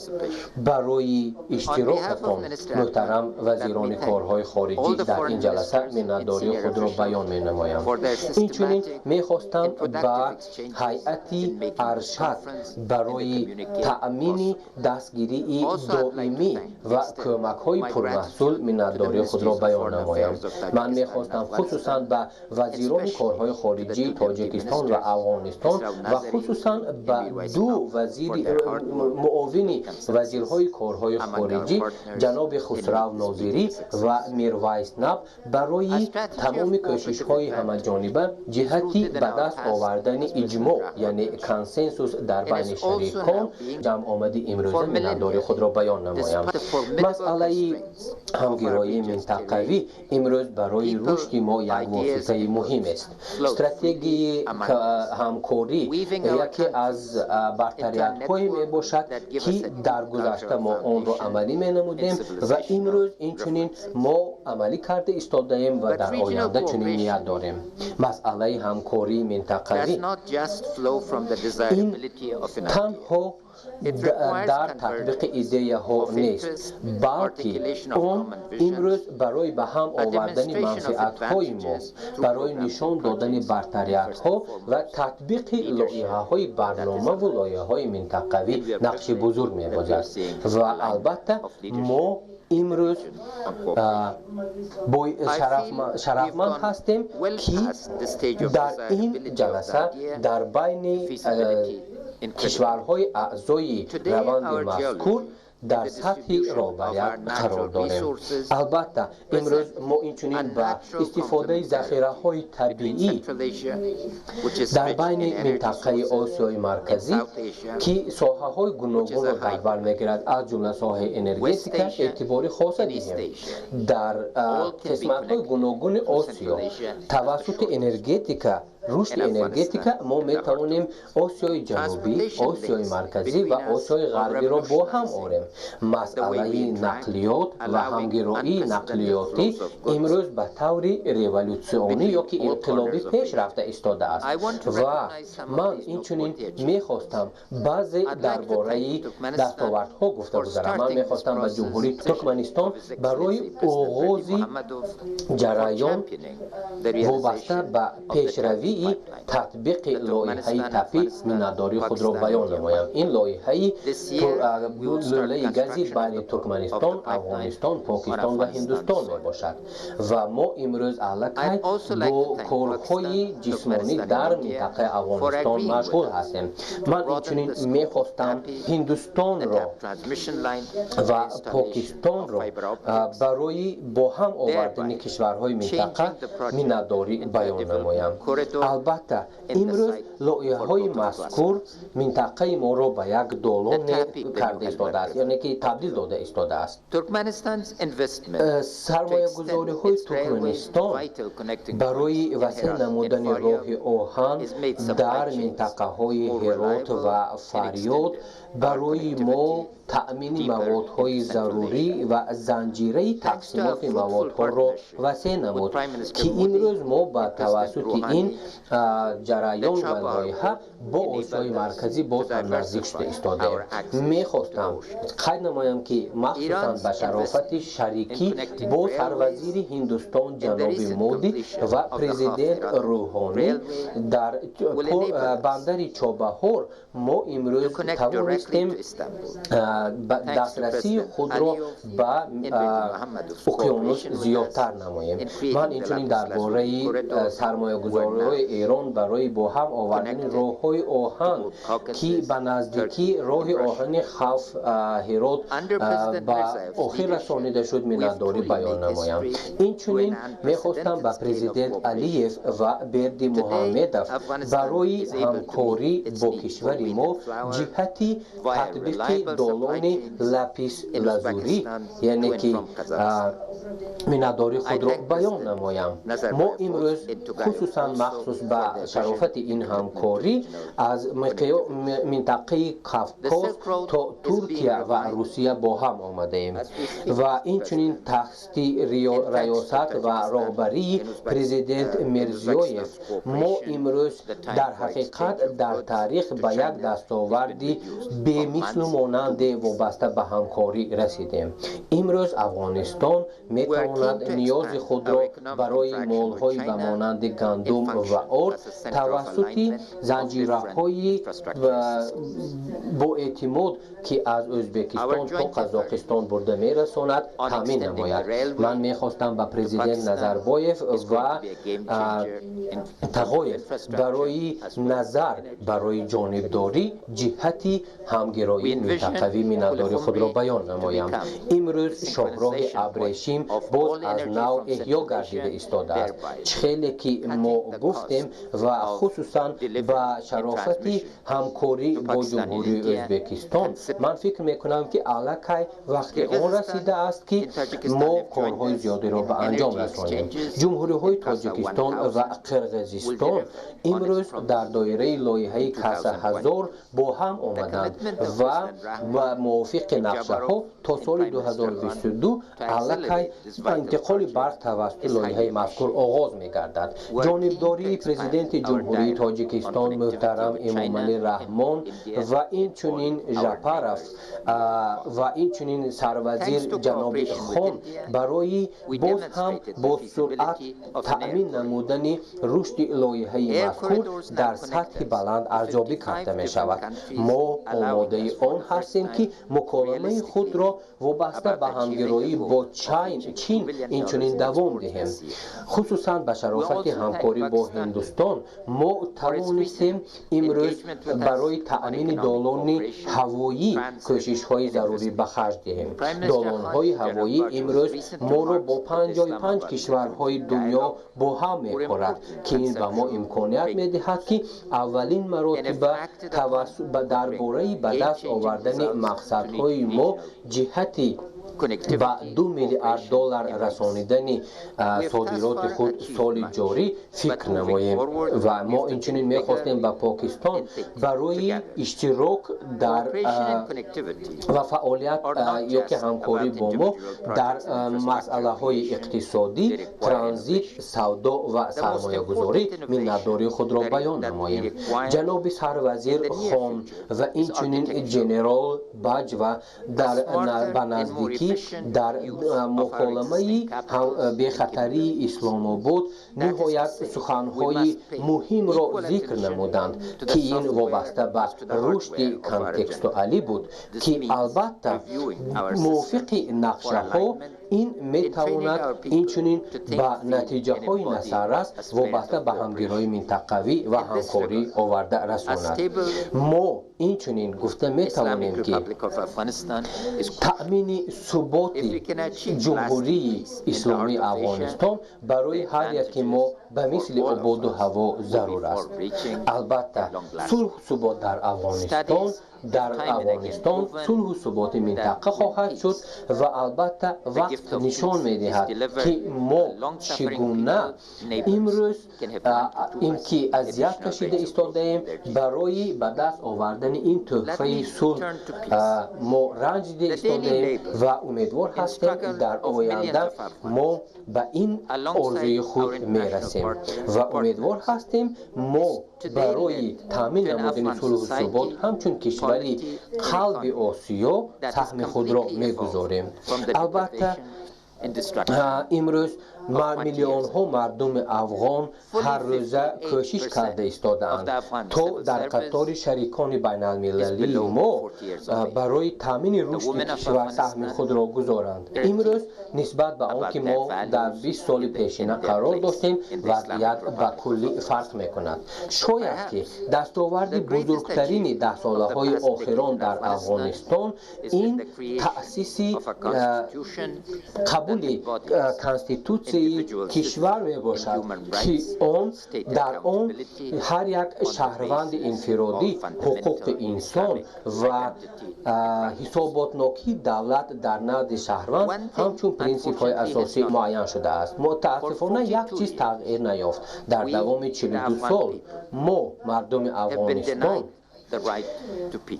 برای اشتراکتان محترم وزیران کارهای خارجی در این جلسه میانبرداری خود را بیان می‌نمایم. اینچنین می‌خواستم به هیئت ارشد برای تأمین دستگیری دائمی و کمک‌های پرمحصول میانبرداری خود را بیان نمایم. من می‌خواستم خصوصا به وزیران کارهای خارجی تاجیکستان و افغانستان و خصوصا به دو وزیر معاون وزیرهای کارهای خارجی جناب خسرو ناظری و میرویس نب برای تمام کوشش‌های همه‌جانبه جهتی به دست آوردن اجماع یعنی کنسنسوس در بین شریکان جمع آمدی امروزه میانبرداری خود را بیان نمایم. مسئله همگرایی منطقوی امروز برای رشد ما یک واسطه مهم است. استراتژی همکاری یکی از برتری‌هایی میباشد که در گذشته ما آن را عملی می‌نمودیم و امروز اینچنین ما عملی کرده ایستاده‌ایم و در آینده چنین نیت داریم. مسئله همکاری منطقوی این تنها در تطبیق ایده ها نیست بلکه اون امروز برای به هم آوردن منفعت های ما برای نشان دادن برتریت ها و تطبیق لایحه های برنامه و لایحه های منطقوی نقش بزرگ می بازد و البته ما امروز با شرفمند هستیم که در این جلسه در بین کشورهای اعضای روند مذکور در سطح رابطه قرار داریم. البته امروز ما اینچنین به استفاده ذخیره های طبیعی در بین منطقه آسیای مرکزی که ساحه های گوناگون را در بر میگیرد از جمله ساحه انرژتیک اعتبار خاص دهیم. در قسمت های گوناگون آسیا توسط انرژتیک رشد انرژتیک ما می توانیم آسیای جنوبی، آسیای مرکزی و آسیای غربی را با هم آوریم. مسئله نقلیات و همگرایی نقلیاتی امروز به طور ریولوسیونی یا که انقلابی پیش رفته ایستاده است و من اینچنین میخواستم بعضی درباره دستاوردها گفته بگذارم. من میخواستم به جمهوری ترکمنستان برای آغاز جریان وابسته به پیشروی تطبیق لایحه تپی میانبرداری خود را بیان نمایم. این لایحه لوله گازی بین ترکمنستان، افغانستان، پاکستان و هندوستان می باشد و ما امروز علاقه با کارهای جسمانی در منطقه افغانستان مشغول هستیم. من اینچنین میخواستم هندوستان را و پاکستان را برای با هم آوردن کشورهای منطقه میانبرداری بیان نمایم. البته امروز لایحه های مذکور منطقه ما را به یک دالان کرده ایستاده است یعنی که تبدیل داده ایستاده است. سرمایه گذاری های ترکمنستان برای وسیع نمودن راه آهن در منطقه های هرات و فریاد برای ما تأمین موادهای ضروری و زنجیره تقسیمات موادها را وسیع نمود که امروز ما با توسط این جریان و لایحه با اسیای مرکزی باز هم نزدیک شده ایستاده. میخواستم قید نمایم که مخصوصا به شرافت شریکی با سروزیر هندوستان جناب مودی و پرزیدنت روحانی در بندر چابهار ما امروز توانستیم دسترسی خود را به اقیانوس زیادتر نماییم. من اینچنین درباره سرمایه گذاری ایران برای با هم آوردن راه‌های آهن که به نزدیکی راه آهن خوف هرات به آخر رسانیده شد مینتداری بیان نمایم. اینچنین میخواستم به پرزیدنت علیف و بردی محمدوف برای همکاری با کشور ما جهتی تطبیق دالان لپیس لازوری یعنی که مینتداری خود را بیان نمایم. ما امروز خصوصا مخصوص به شرافت این همکاری از منطقه کافکاس تا ترکیه و روسیه با هم آمده ایم و اینچنین تحت ریاست و راهبری پرزیدنت میرزیویف ما امروز در حقیقت در تاریخ به یک دستاوردی به مثل مانند وابسته به همکاری رسیدیم. امروز افغانستان میتواند نیاز خود را برای مالهای به مانند گندم و آرد توسط زنجیره‌های با اعتماد که از ازبکستان تا قزاقستان برده میرساند تامین نماید. من میخواستم به پرزیدنت نظربایف و تقایف برای نظر برای جانبداری جهتی همگرایی منطقوی مینتداری خود را بیان نمایم. امروز شاهراه ابریشم باز از نو احیا گردیده ایستاده است. خیلی که ما گفتیم و خصوصا با شرافت همکاری با جمهوری ازبکستان من فکر میکنم که الکی وقتی آن رسیده است که ما کارهای زیادی را به انجام رسانیم. جمهوری های تاجیکستان و قرقیزستان امروز در دایره لایحه کسا هزار با هم آمدند و موافق نقشه ها تا سال 2022 الکی انتقال برق توسط لایحه مذکور آغاز می‌گردد. جانبداری پرزیدنت جمهوری تاجیکستان محترم امامعلی رحمان و اینچنین ژاپاروف و اینچنین سروزیر جناب خان برای باز هم با سرعت تأمین نمودن رشد لایحه مذکور در سطح بلند ارزیابی کرده می شود. ما آماده آن هستیم که مکالمه خود را وابسته به همگرایی با چین اینچنین دوام دهیم. خصوصا به شرافت همکاری با هندوستان ما توانستیم امروز برای تأمین دالان هوایی کوشش های ضروری به خرج دهیم. دالان های هوایی امروز ما را با 55 کشورهای دنیا با هم می‌خورد که این به ما امکانیت می‌دهد که اولین مراتب درباره به دست آوردن مقصدهای ما جهتی با 2 میلیارد دلار رسانیدن صادرات خود سال جاری فکر نماییم و ما اینچنین میخواستیم با پاکستان برای اشتراک در و فعالیت یا که همکاری با ما در مسئله های اقتصادی، ترانزیت، سودا و سرمایه گذاری مینتداری خود را بیان نماییم. جناب سروزیر خان و اینچنین جنرال بج و در نزدیکی در مکالمه بخطری اسلام آباد نهایت سخنهای مهم را ذکر نمودند که این وابسته به رشد کانتکستوالی بود که البته موافق نقشه ها این میتواند اینچنین به نتیجه های مسرس وابسته به همگرایی منطقوی و همکاری آورده رساند. ما اینچنین گفته میتوانیم که تأمین ثبات جمهوری اسلامی افغانستان برای هر یک ما به مثل آباد و هوا ضرور است. البته صلح و ثبات در افغانستان صلح و ثبات منطقه خواهد شد و البته وقت نشان می‌دهد که ما چگونه امروز این که اذیت کشیده ایستاده‌ایم برای به دست آوردن این تحفه صلح ما رنج دیده ایستاده‌ایم و امیدوار هستیم در آینده ما به این آرزوی خود میرسیم و امیدوار هستیم ما برای تامین نمودن صلح و ثبات همچون کشوری قلب آسیا سهم خود را میگذاریم. البته امروز میلیون ها مردم افغان هر روزه کوشش کرده ایستاده‌اند تا در قطار شریکان بین المللی ما برای تامین رشد کشور سهم خود را گذارند. امروز نسبت به آنکه ما در 20 سال پیشینه قرار داشتیم وضعیت به کلی فرق میکند. شاید که دستاورد بزرگترین 10 ساله های آخران در افغانستان این تأسیس قبول کانستیتوسی کشور می باشد که در آن هر یک شهروند انفرادی حقوق انسان و حساباتناکی دولت در نزد شهروند همچون پرینسیپ های اساسی معین شده است. متاسفانه یک چیز تغییر نیافت. در دوام 42 سال ما مردم افغانستان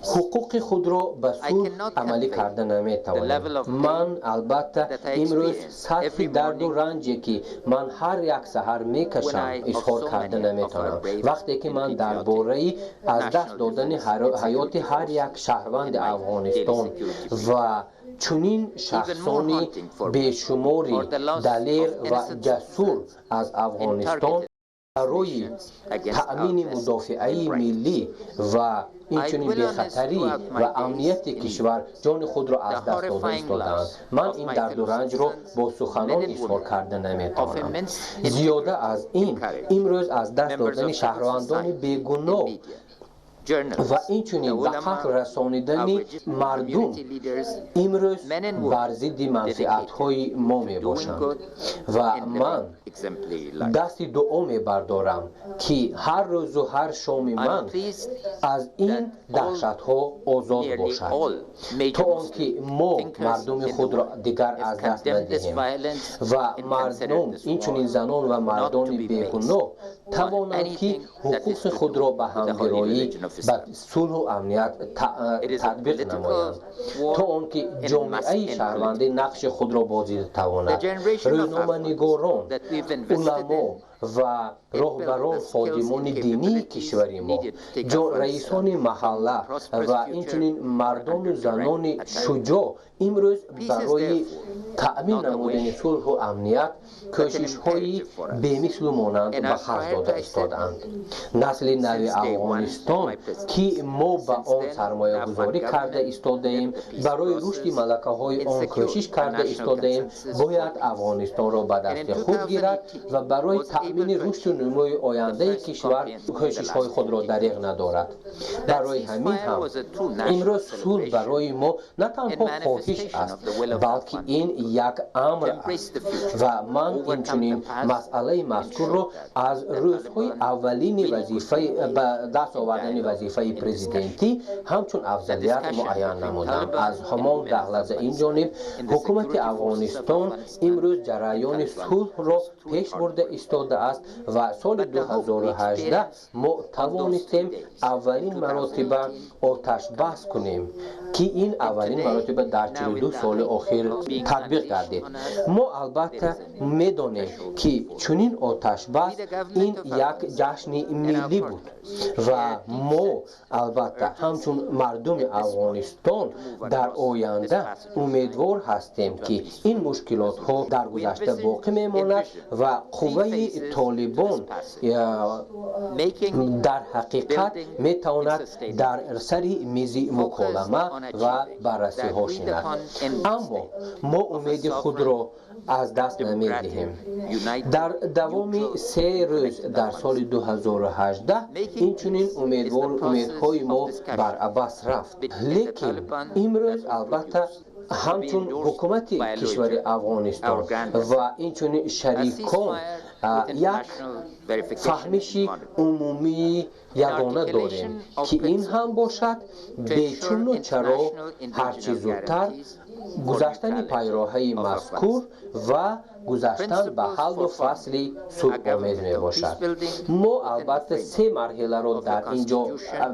حقوق خود را به صلح عملی کرده نمیتوانیم. من البته امروز سطح درد و رنجی که من هر یک سحر میکشم اظهار کرده نمیتونم. وقتی که من درباره از دست دادن حیات هر یک شهروند افغانستان و چنین شخصانی بیشماری دلیر و جسور از افغانستان برای تأمین مدافعه ملی و اینچنین بخطری و امنیت کشور جان خود را از دست داده ایستادند. من این درد و رنج را با سخنان اظهار کرده نمیتوانم. زیاده از این امروز از دست دادن شهروندان بیگناه و اینچنین به حق رسانیدن مردم امروز بر ضد منفعت های ما می باشند و من دست دعا می بردارم که هر روز و هر شام من از این دهشت ها آزاد باشد تا آنکه ما مردم خود را دیگر از دست ندهیم و مردم اینچنین زنان و مردان بیگناه توانند که حقوق خود را به همگرایی به صلح و امنیت تطبیق نمایند تا آنکه جامعه شهروندی نقش خود را بازی تواند. روزنامه‌نگاران، علما و راهبران خادمان دینی کشور ما، رئیسان محله و اینچنین مردان و زنان شجاع امروز برای تأمین نمودن صلح و امنیت کوشش های بی‌مثل و مانند به خرج داده ایستاده‌اند. نسل نو افغانستان که ما به آن سرمایه گذاری کرده ایستاده ایم، برای رشد ملکه های آن کوشش کرده ایستاده ایم، باید افغانستان را به دست خود گیرد و برای تأمین رشد و نموی آینده کشور کوشش های خود را دریغ ندارد. برای همین هم امروز صلح برای ما نه تنها خواهش است بلکه این یک امر است و من اینچنین مسئله مذکور را از روزهای اولین وظیفه به دست آوردن وظیفه پرزیدنتی همچون افضلیت معین نمودم. از همان لحظه این جانب حکومت افغانستان امروز جریان صلح را پیش برده ایستاده است و سال 2018 ما توانستیم اولین مراتبه آتش بس کنیم که این اولین مراتبه در 42 سال اخیر تطبیق گردید. ما البته میدانیم که چنین آتش بس این یک جشن ملی بود و ما البته همچون مردم افغانستان در آینده امیدوار هستیم که این مشکلات ها در گذشته باقی میماند و قوه طالبان در حقیقت میتواند در سر میز مکالمه و بررسی ها شود. اما ما امید خود را از دست نمیدهیم. در دوام 3 روز در سال 2018 اینچنین امیدهای ما بر عباس رفت، لیکن امروز البته همچون حکومت کشور افغانستان و اینچنین شریکان یک فهمش عمومی ягона дорем ки ин ҳам бошад бечуну чаро ҳарчи зудтар гузаштани пайроҳаи мазкур ва гузаштан ба ҳаллу фасли судомез мебошад. мо албатта се марҳиларо дар инҷо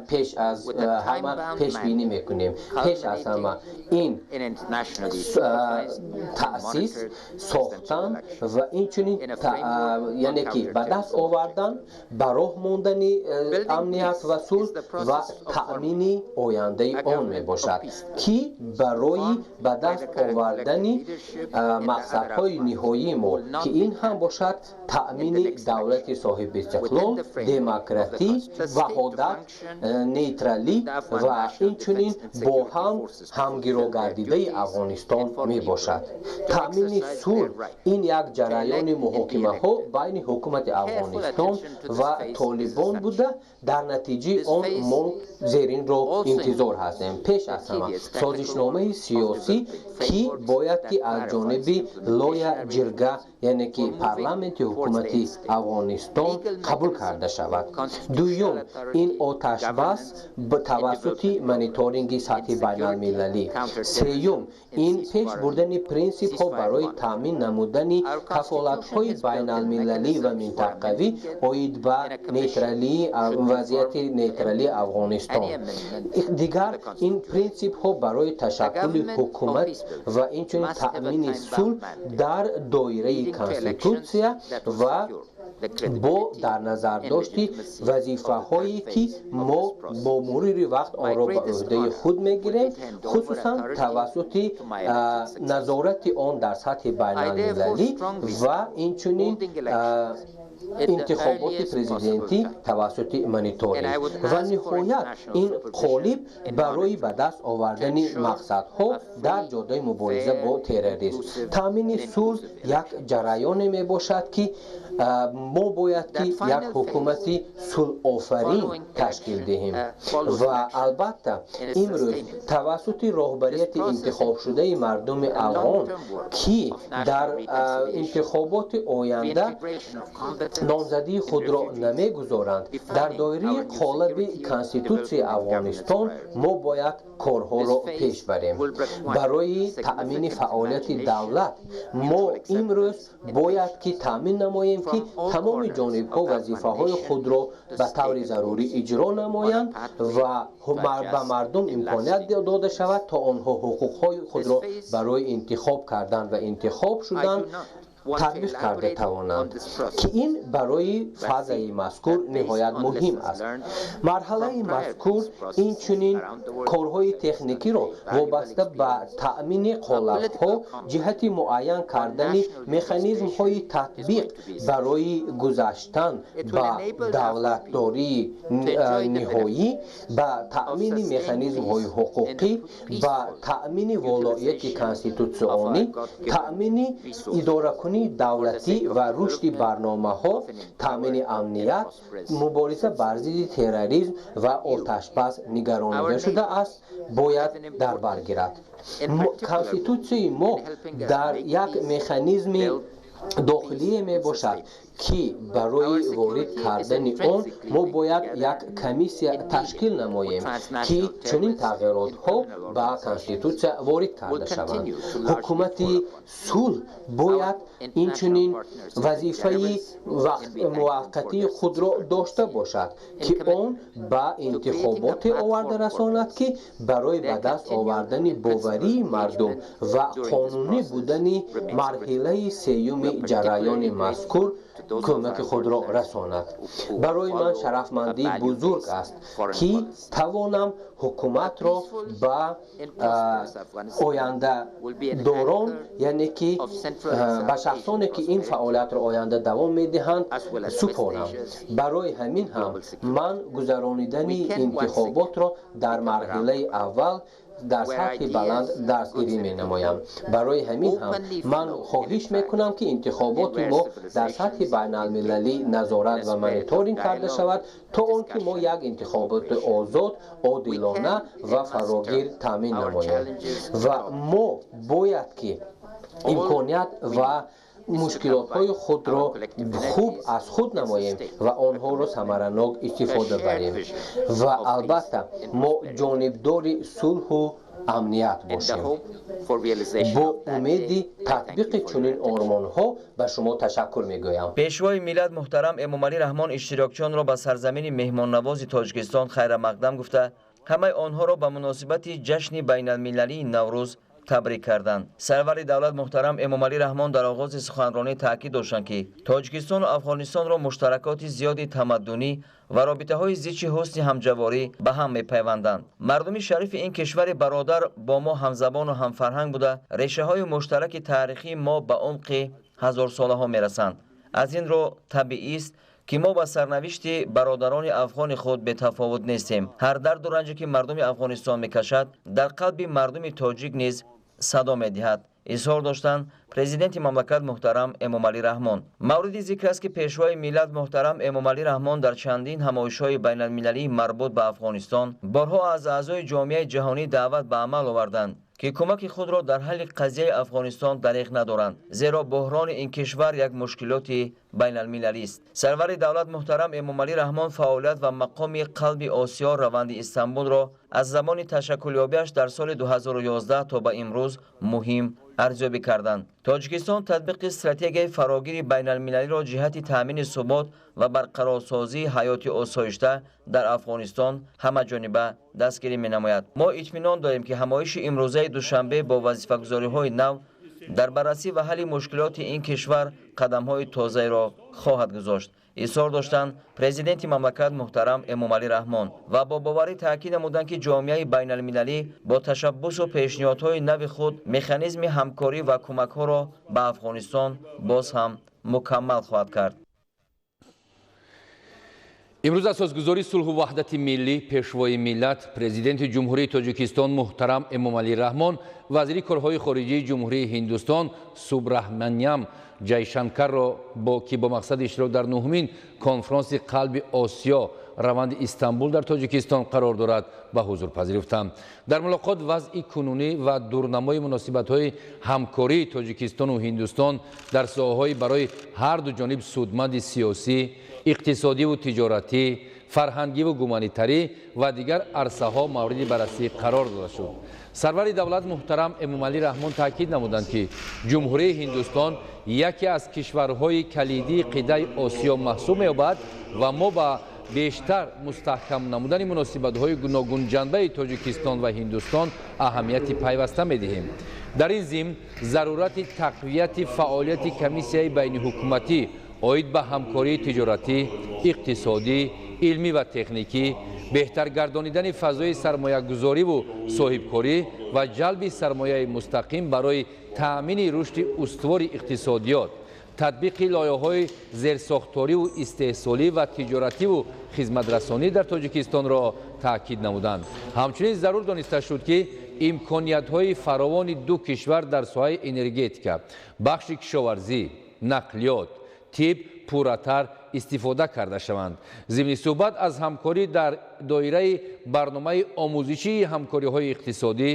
пеш аз ҳама пешбинӣ мекунем. Пеш аз ҳама ин таъсис сохтан ва инчунин яъне ки ба даст овардан ба роҳ мондани амният ва сулҳ ва таъмини ояндаи он мебошад ки барои ба даст овардани мақсадҳои ниҳоии мо ки ин ҳам бошад таъмини давлати соҳиби истиқлол, демократӣ, ваҳодат, нейтралӣ ва инчунин бо ҳам ҳамгирогардидаи Афғонистон мебошад. Таъмини сулҳ ин як ҷараёни муҳокимаҳо байни ҳукумати Афғонистон ва Толибон буда дар натиҷаи он мо зеринро интизор ҳастем. Пеш аз ҳама созишномаи сиёсӣ ки бояд ки аз ҷониби лоя ҷирга яъне ки парламенти ҳукумати Афғонистон қабул карда шавад. Дуюм ин оташбас тавассути мониторинги сатҳи байналмилалӣ. Сеюм ин пеш бурдани принсипҳо барои таъмин намудани кафолатҳои байналмилалӣ ва минтақавӣ оид ба нейтралии вазъияти нейтралии Афғонистон. Дигар ин принсипҳо барои ташаккули ҳукумат ва инчунин таъмини сулҳ дар доираи конститутсия ва бо дар назардошти вазифаҳое ки мо бо мурури вақт онро ба ӯҳдаи худ мегирем, хусусан тавассути назорати он дар сатҳи байналмилалӣ ва инчунин интихоботи президентӣ тавассути мониторинг. Ва ниҳоят ин қолиб барои ба даст овардани мақсадҳо дар ҷодаи мубориза бо терроризм. Таъмини сулҳ як ҷараёне мебошад ки мо бояд ки як ҳукумати сулҳофарин ташкил диҳем ва албатта имрӯз тавассути роҳбарияти интихобшудаи мардуми афғон ки дар интихоботи оянда номзадии худро намегузоранд, дар доираи қолаби конститутсияи Афғонистон мо бояд корҳоро пеш барем. Барои таъмини фаъолияти давлат мо имрӯз бояд ки таъмин намоем ки тамоми ҷонибҳо вазифаҳои худро ба таври зарурӣ иҷро намоянд ва ба мардум имконият дода шавад то онҳо ҳуқуқҳои худро барои интихоб кардан ва интихоб шудан татбиқ карда тавонанд ки ин барои фазаи мазкур ниҳоят муҳим аст. Марҳалаи мазкур инчунин корҳои техникиро вобаста ба таъмини қолабҳо ҷиҳати муайян кардани механизмҳои татбиқ барои гузаштан ба давлатдории ниҳоӣ, ба таъмини механизмҳои ҳуқуқӣ, ба таъмини волоияти конститутсионӣ, таъмини идоракунии давлатӣ ва рушди барномаҳо, таъмини амният, мубориза бар зидди терроризм ва оташбас нигаронида шудааст бояд дар бар гирад. Конститутсияи мо дар як механизми дохилие мебошад ки барои ворид кардани он мо бояд як комиссия ташкил намоем ки чунин тағйиротҳо ба конститутсия ворид карда шаванд. ҳукумати сулҳ бояд инчунин вазифаи муваққатии худро дошта бошад ки он ба интихоботе оварда расонад ки барои ба даст овардани боварии мардум ва қонунӣ будани марҳилаи сеюми ҷараёни мазкур кӯмаки худро расонад. Барои ман шарафмандии бузург аст ки тавонам ҳукуматро ба ояндадорон, яъне ки ба шахсоне ки ин фаъолиятро оянда давом медиҳанд супорам. Барои ҳамин ҳам ман гузаронидани интихоботро дар марҳилаи аввал дар сатҳи баланд дастгирӣ менамоям. Барои ҳамин ҳам ман хоҳиш мекунам ки интихоботи мо дар сатҳи байналмилалӣ назорат ва мониторинг карда шавад то он ки мо як интихоботи озод, одилона ва фарогир таъмин намоем. Ва мо бояд ки имконият ва мушкилотҳои худро хуб аз худ намоем ва онҳоро самаранок истифода барем ва албатта мо ҷонибдори сулҳу амният бошем. бо умеди татбиқи чунин ормонҳо ба шумо ташаккур мегӯям. пешвои миллат муҳтарам эмомалӣ раҳмон иштирокчиёнро ба сарзамини меҳмоннавози тоҷикистон хайрамақдам гуфта, ҳамаи онҳоро ба муносибати ҷашни байналмилалии наврӯз табрик карданд. сарвари давлат муҳтарам эмомалӣ раҳмон дар оғози суханронӣ таъкид доштанд ки тоҷикистону афғонистонро муштаракоти зиёди тамаддунӣ ва робитаҳои зичи ҳусни ҳамҷаворӣ ба ҳам мепайванданд. мардуми шарифи ин кишвари бародар бо мо ҳамзабону ҳамфарҳанг буда решаҳои муштараки таърихии мо ба умқи ҳазорсолаҳо мерасанд. аз ин ро табиист ки мо ба сарнавишти бародарони афғони худ бетафовут нестем. ҳар дарду ранҷе ки мардуми афғонистон мекашад дар қалби мардуми тоҷик низ садо медиҳад, изҳор доштанд президенти мамлакат муҳтарам эмомалӣ раҳмон. мавриди зикр аст ки пешвои миллат муҳтарам эмомалӣ раҳмон дар чандин ҳамоишҳои байналмилалии марбут ба афғонистон борҳо аз аъзои ҷомеаи ҷаҳонӣ даъват ба амал оварданд ки кӯмаки худро дар ҳалли қазияи афғонистон дариғ надоранд, зеро буҳрони ин кишвар як мушкилоти байналмилалист. сарвари давлат муҳтарам эмомалӣ раҳмон фаъолият ва мақоми қалби осиё раванди Истанбулро аз замони ташаккулёбиаш дар соли 2011 то ба имрӯз муҳим арзёбӣ карданд. тоҷикистон татбиқи стратегияи фарогири байналмилалиро ҷиҳати таъмини субот ва барқарорсозии ҳаёти осоишта дар афғонистон ҳамаҷониба дастгирӣ менамояд. мо итминон дорем ки ҳамоиши имрӯзаи душанбе бо вазифагузориҳои нав дар баррасӣ ва ҳалли мушкилоти ин кишвар қадамҳои тозаеро хоҳад гузошт, изҳор доштанд президенти мамлакат муҳтарам эмомалӣ раҳмон ва бо боварӣ таъкид намуданд ки ҷомеаи байналмилалӣ бо ташаббусу пешниҳодҳои нави худ механизми ҳамкорӣ ва кӯмакҳоро ба афғонистон боз ҳам мукаммал хоҳад кард. имрӯз асосгузори сулҳу ваҳдати миллӣ пешвои миллат президенти ҷумҳурии тоҷикистон муҳтарам эмомалӣ раҳмон вазири корҳои хориҷии ҷумҳурии ҳиндустон субраҳманям ҷайшанкарро ки бо мақсади иштирок дар нуҳумин конфронси қалби осиё раванди Истанбул дар Тоҷикистон қарор дорад ба ҳузур пазируфтанд. дар мулоқот вазъи кунунӣ ва дурнамои муносибатҳои ҳамкории Тоҷикистону Ҳиндустон дар соҳаҳои барои ҳарду ҷониб судманди сиёсӣ, иқтисодиву тиҷоратӣ, фарҳангиву гуманитарӣ ва дигар арсаҳо мавриди баррасӣ қарор дода шуд. сарвари давлат муҳтарам эмомалӣ раҳмон таъкид намуданд ки ҷумҳурии Ҳиндустон яке аз кишварҳои калидии қидаи осиё маҳсуб меёбад ва мо ба бештар мустаҳкам намудани муносибатҳои ногунҷанбаи Тоҷикистон ва Ҳиндустон аҳамияти пайваста медиҳем. дар ин зимн зарурати тақвияти фаъолияти комиссияи байниҳукуматӣ оид ба ҳамкории тиҷоратӣ, иқтисодӣ, илмӣ ва техникӣ, беҳтар гардонидани фазои сармоягузориву соҳибкорӣ ва ҷалби сармояи мустақим барои таъмини рушди устувори иқтисодиёт, татбиқи лоиҳаҳои зерсохториву истеҳсолӣ ва тиҷоративу хизматрасонӣ дар Тоҷикистонро таъкид намуданд. ҳамчунин зарур дониста шуд ки имкониятҳои фаровони ду кишвар дар соҳаи энергетика, бахши кишоварзӣ, нақлиёт, тиб пурратар истифода карда шаванд. зимни суҳбат аз ҳамкорӣ дар доираи барномаи омӯзишии ҳамкориҳои иқтисодӣ,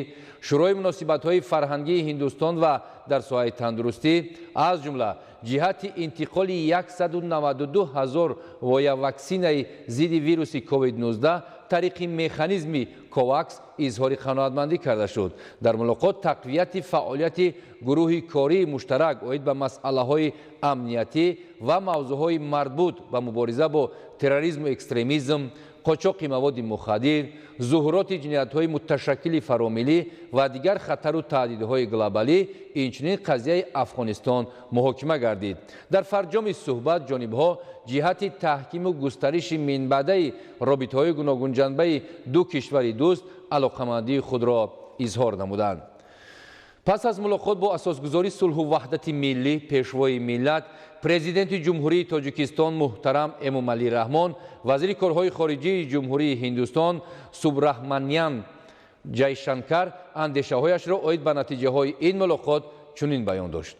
шурӯи муносибатҳои фарҳангии Ҳиндустон ва дар соҳаи тандурустӣ, аз ҷумла ҷиҳати интиқоли 192 000 воя ваксинаи зидди вируси COVID-19 тариқи механизми ковакс изҳори қаноатмандӣ карда шуд. дар мулоқот тақвияти фаъолияти гурӯҳи кории муштарак оид ба масъалаҳои амниятӣ ва мавзӯъҳои марбут ба мубориза бо терроризму экстремизм, қочоқи маводи мухаддир, зуҳуроти ҷиноятҳои муташаккили фаромилӣ ва дигар хатару таҳдидҳои глобалӣ, инчунин қазияи Афғонистон муҳокима гардид. дар фарҷоми суҳбат ҷонибҳо ҷиҳати таҳкиму густариши минбаъдаи робитаҳои гуногунҷанбаи ду кишвари дӯст алоқамандии худро изҳор намуданд. пас аз мулоқот бо асосгузори сулҳу ваҳдати миллӣ пешвои миллат президенти ҷумҳурии Тоҷикистон муҳтарам Эмомалӣ Раҳмон, вазири корҳои хориҷии ҷумҳурии Ҳиндустон Субраҳманям Ҷайшанкар андешаҳояшро оид ба натиҷаҳои ин мулоқот чунин баён дошт.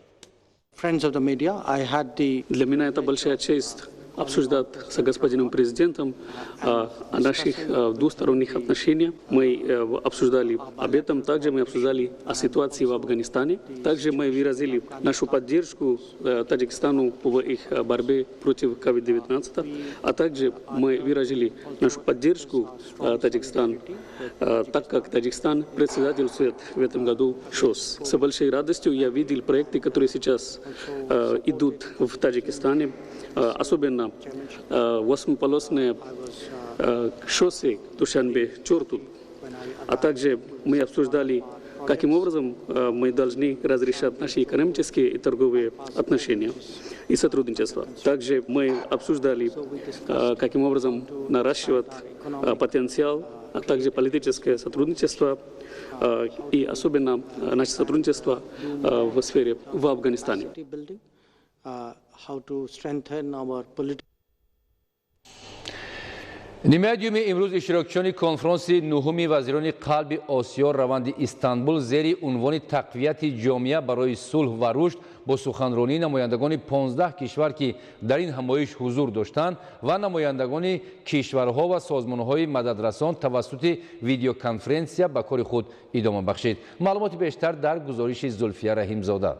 Friends of the media, I had the Для меня это большая честь обсуждать с господином президентом о наших двусторонних отношениях. Мы обсуждали об этом, также мы обсуждали о ситуации в Афганистане. Также мы выразили нашу поддержку Таджикистану в их борьбе против COVID-19, а также мы выразили нашу поддержку Таджикистану, так как Таджикистан председательствует в этом году ШОС. С большой радостью я видел проекты, которые сейчас идут в Таджикистане, особенно восьмиполосные шоссе Душанбе-Чортут. А также мы обсуждали, каким образом мы должны разрешать наши экономические и торговые отношения и сотрудничество. Также мы обсуждали, каким образом наращивать потенциал, а также политическое сотрудничество и особенно наше сотрудничество в сфере в Афганистане. нимаи имрӯз иштирокчиёни конфронси нуҳуми вазирони қалби осиё раванди истанбул зери унвони тақвияти ҷомеа барои сулҳ ва рушд бо суханронии намояндагони 15 кишвар ки дар ин ҳамоиш ҳузур доштанд ва намояндагони кишварҳо ва созмонҳои мададрасон тавассути видеоконференсия ба кори худ идома бахшид. маълумоти бештар дар гузориши зулфия раҳимзода.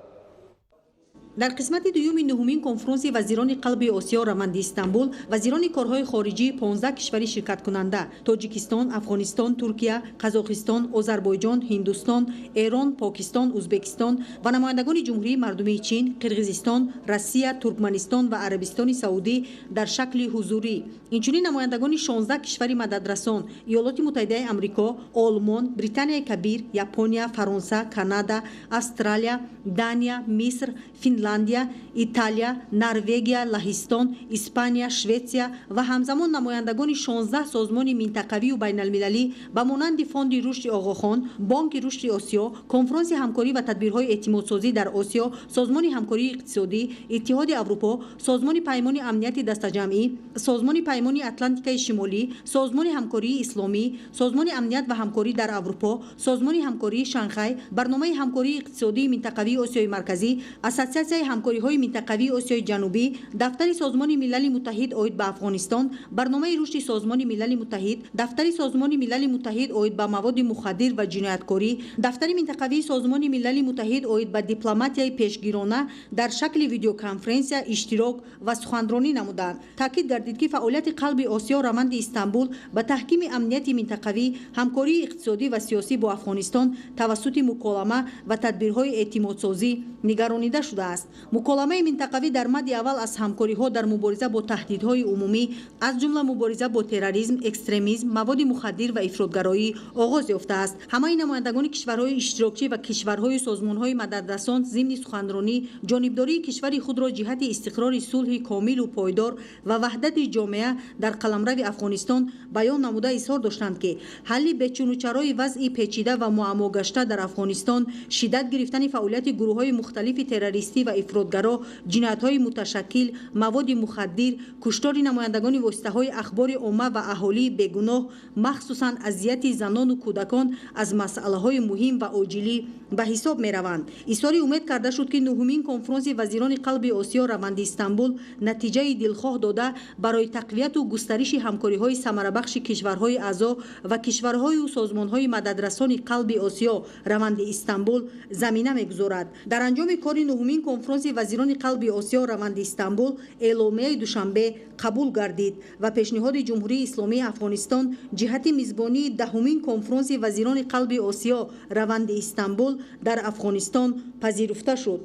дар қисмати дуюми нуҳумин конфронси вазирони қалби осиё раванди истанбул вазирони корҳои хориҷии 15 кишвари ширкаткунанда тоҷикистон, афғонистон, туркия, қазоқистон, озарбойҷон, ҳиндустон, эрон, покистон, ӯзбекистон ва намояндагони ҷумҳурии мардумии чин, қирғизистон, россия, туркманистон ва арабистони саудӣ дар шакли ҳузурӣ, инчунин намояндагони 16 кишвари мададрасон, иёлоти муттаҳидаи амрико, олмон, британияи кабир, япония, фаронса, канада, австралия, дания, миср, Финляндия, Италия, Норвегия, Лаҳистон, Испания, Шветсия ва ҳамзамон намояндагони 16 созмони минтақавию байналмилалӣ ба монанди Фонди рушди Оғохон, Бонки рушди Осиё, Конфронси ҳамкорӣ ва тадбирҳои эътимодсозӣ дар Осиё, Созмони ҳамкории иқтисодӣ, Иттиҳоди Аврупо, Созмони паймони амнияти дастаҷамъӣ, Созмони паймони Атлантикаи Шимолӣ, Созмони ҳамкории исломӣ, Созмони амният ва ҳамкорӣ дар Аврупо, Созмони ҳамкории Шанхай, Барномаи ҳамкории иқтисодии минтақавии Осиёи марказӣ, Ассотсиатсияи ҳамкориҳои минтақавии Осиёи ҷанубӣ, Дафтари Созмони милали муттаҳид оид ба Афғонистон, Барномаи рушди Созмони милали муттаҳид, Дафтари Созмони милали муттаҳид оид ба маводи мухаддир ва ҷинояткорӣ, Дафтари минтақавии Созмони милали муттаҳид оид ба дипломатияи пешгирона дар шакли видеоконференсия иштирок ва суханронӣ намуданд. Таъкид гардид ки фаъолияти қалби Осиё раванди Истанбул ба таҳкими амнияти минтақавӣ, ҳамкории иқтисодӣ ва сиёсӣ бо Афғонистон тавассути муколама ва тадбирҳои эътимодсозӣ нигаронида шудааст. Муколамаи минтақавӣ дар мадди аввал аз ҳамкориҳо дар мубориза бо таҳдидҳои умумӣ, аз ҷумла мубориза бо терроризм, экстремизм, маводи мухаддир ва ифротгароӣ оғоз ёфтааст. ҳамаи намояндагони кишварҳои иштирокчӣ ва кишварҳои созмонҳои мададрасон зимни суханронӣ ҷонибдории кишвари худро ҷиҳати истиқрори сулҳи комилу пойдор ва ваҳдати ҷомеа дар қаламрави Афғонистон баён намуда изҳор доштанд ки ҳалли бечунучарои вазъи печида ва муаммогашта дар Афғонистон, шиддат гирифтани фаъолияти гурӯҳҳои мухталифи террористӣ ва ифротгаро, ҷиноятҳои муташаккил, маводи мухаддир, куштори намояндагони воситаҳои ахбори омма ва аҳолии бегуноҳ, махсусан азияти занону кӯдакон аз масъалаҳои муҳим ва оҷилӣ ба ҳисоб мераванд. изҳори умед карда шуд ки нуҳумин конфронси вазирони қалби Осиё раванди Истанбул натиҷаи дилхоҳ дода барои тақвияту густариши ҳамкориҳои самарабахши кишварҳои аъзо ва кишварҳою созмонҳои мададрасони қалби Осиё раванди Истанбул замина мегузорад. дар анҷоми кори нуҳумин конфронси вазирони қалби Осиё раванди Истанбул эъломияи душанбе қабул гардид ва пешниҳоди ҷумҳурии исломии Афғонистон ҷиҳати мизбонии 10-умин конфронси вазирони қалби Осиё раванди Истанбул дар Афғонистон пазируфта шуд.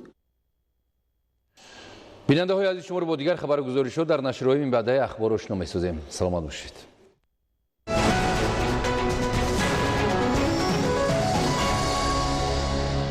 бинандаҳои азиз, шуморо бо дигар хабару гузоришҳо дар нашрҳои минбаъдаи ахбор ошно месозем. саломат бошед.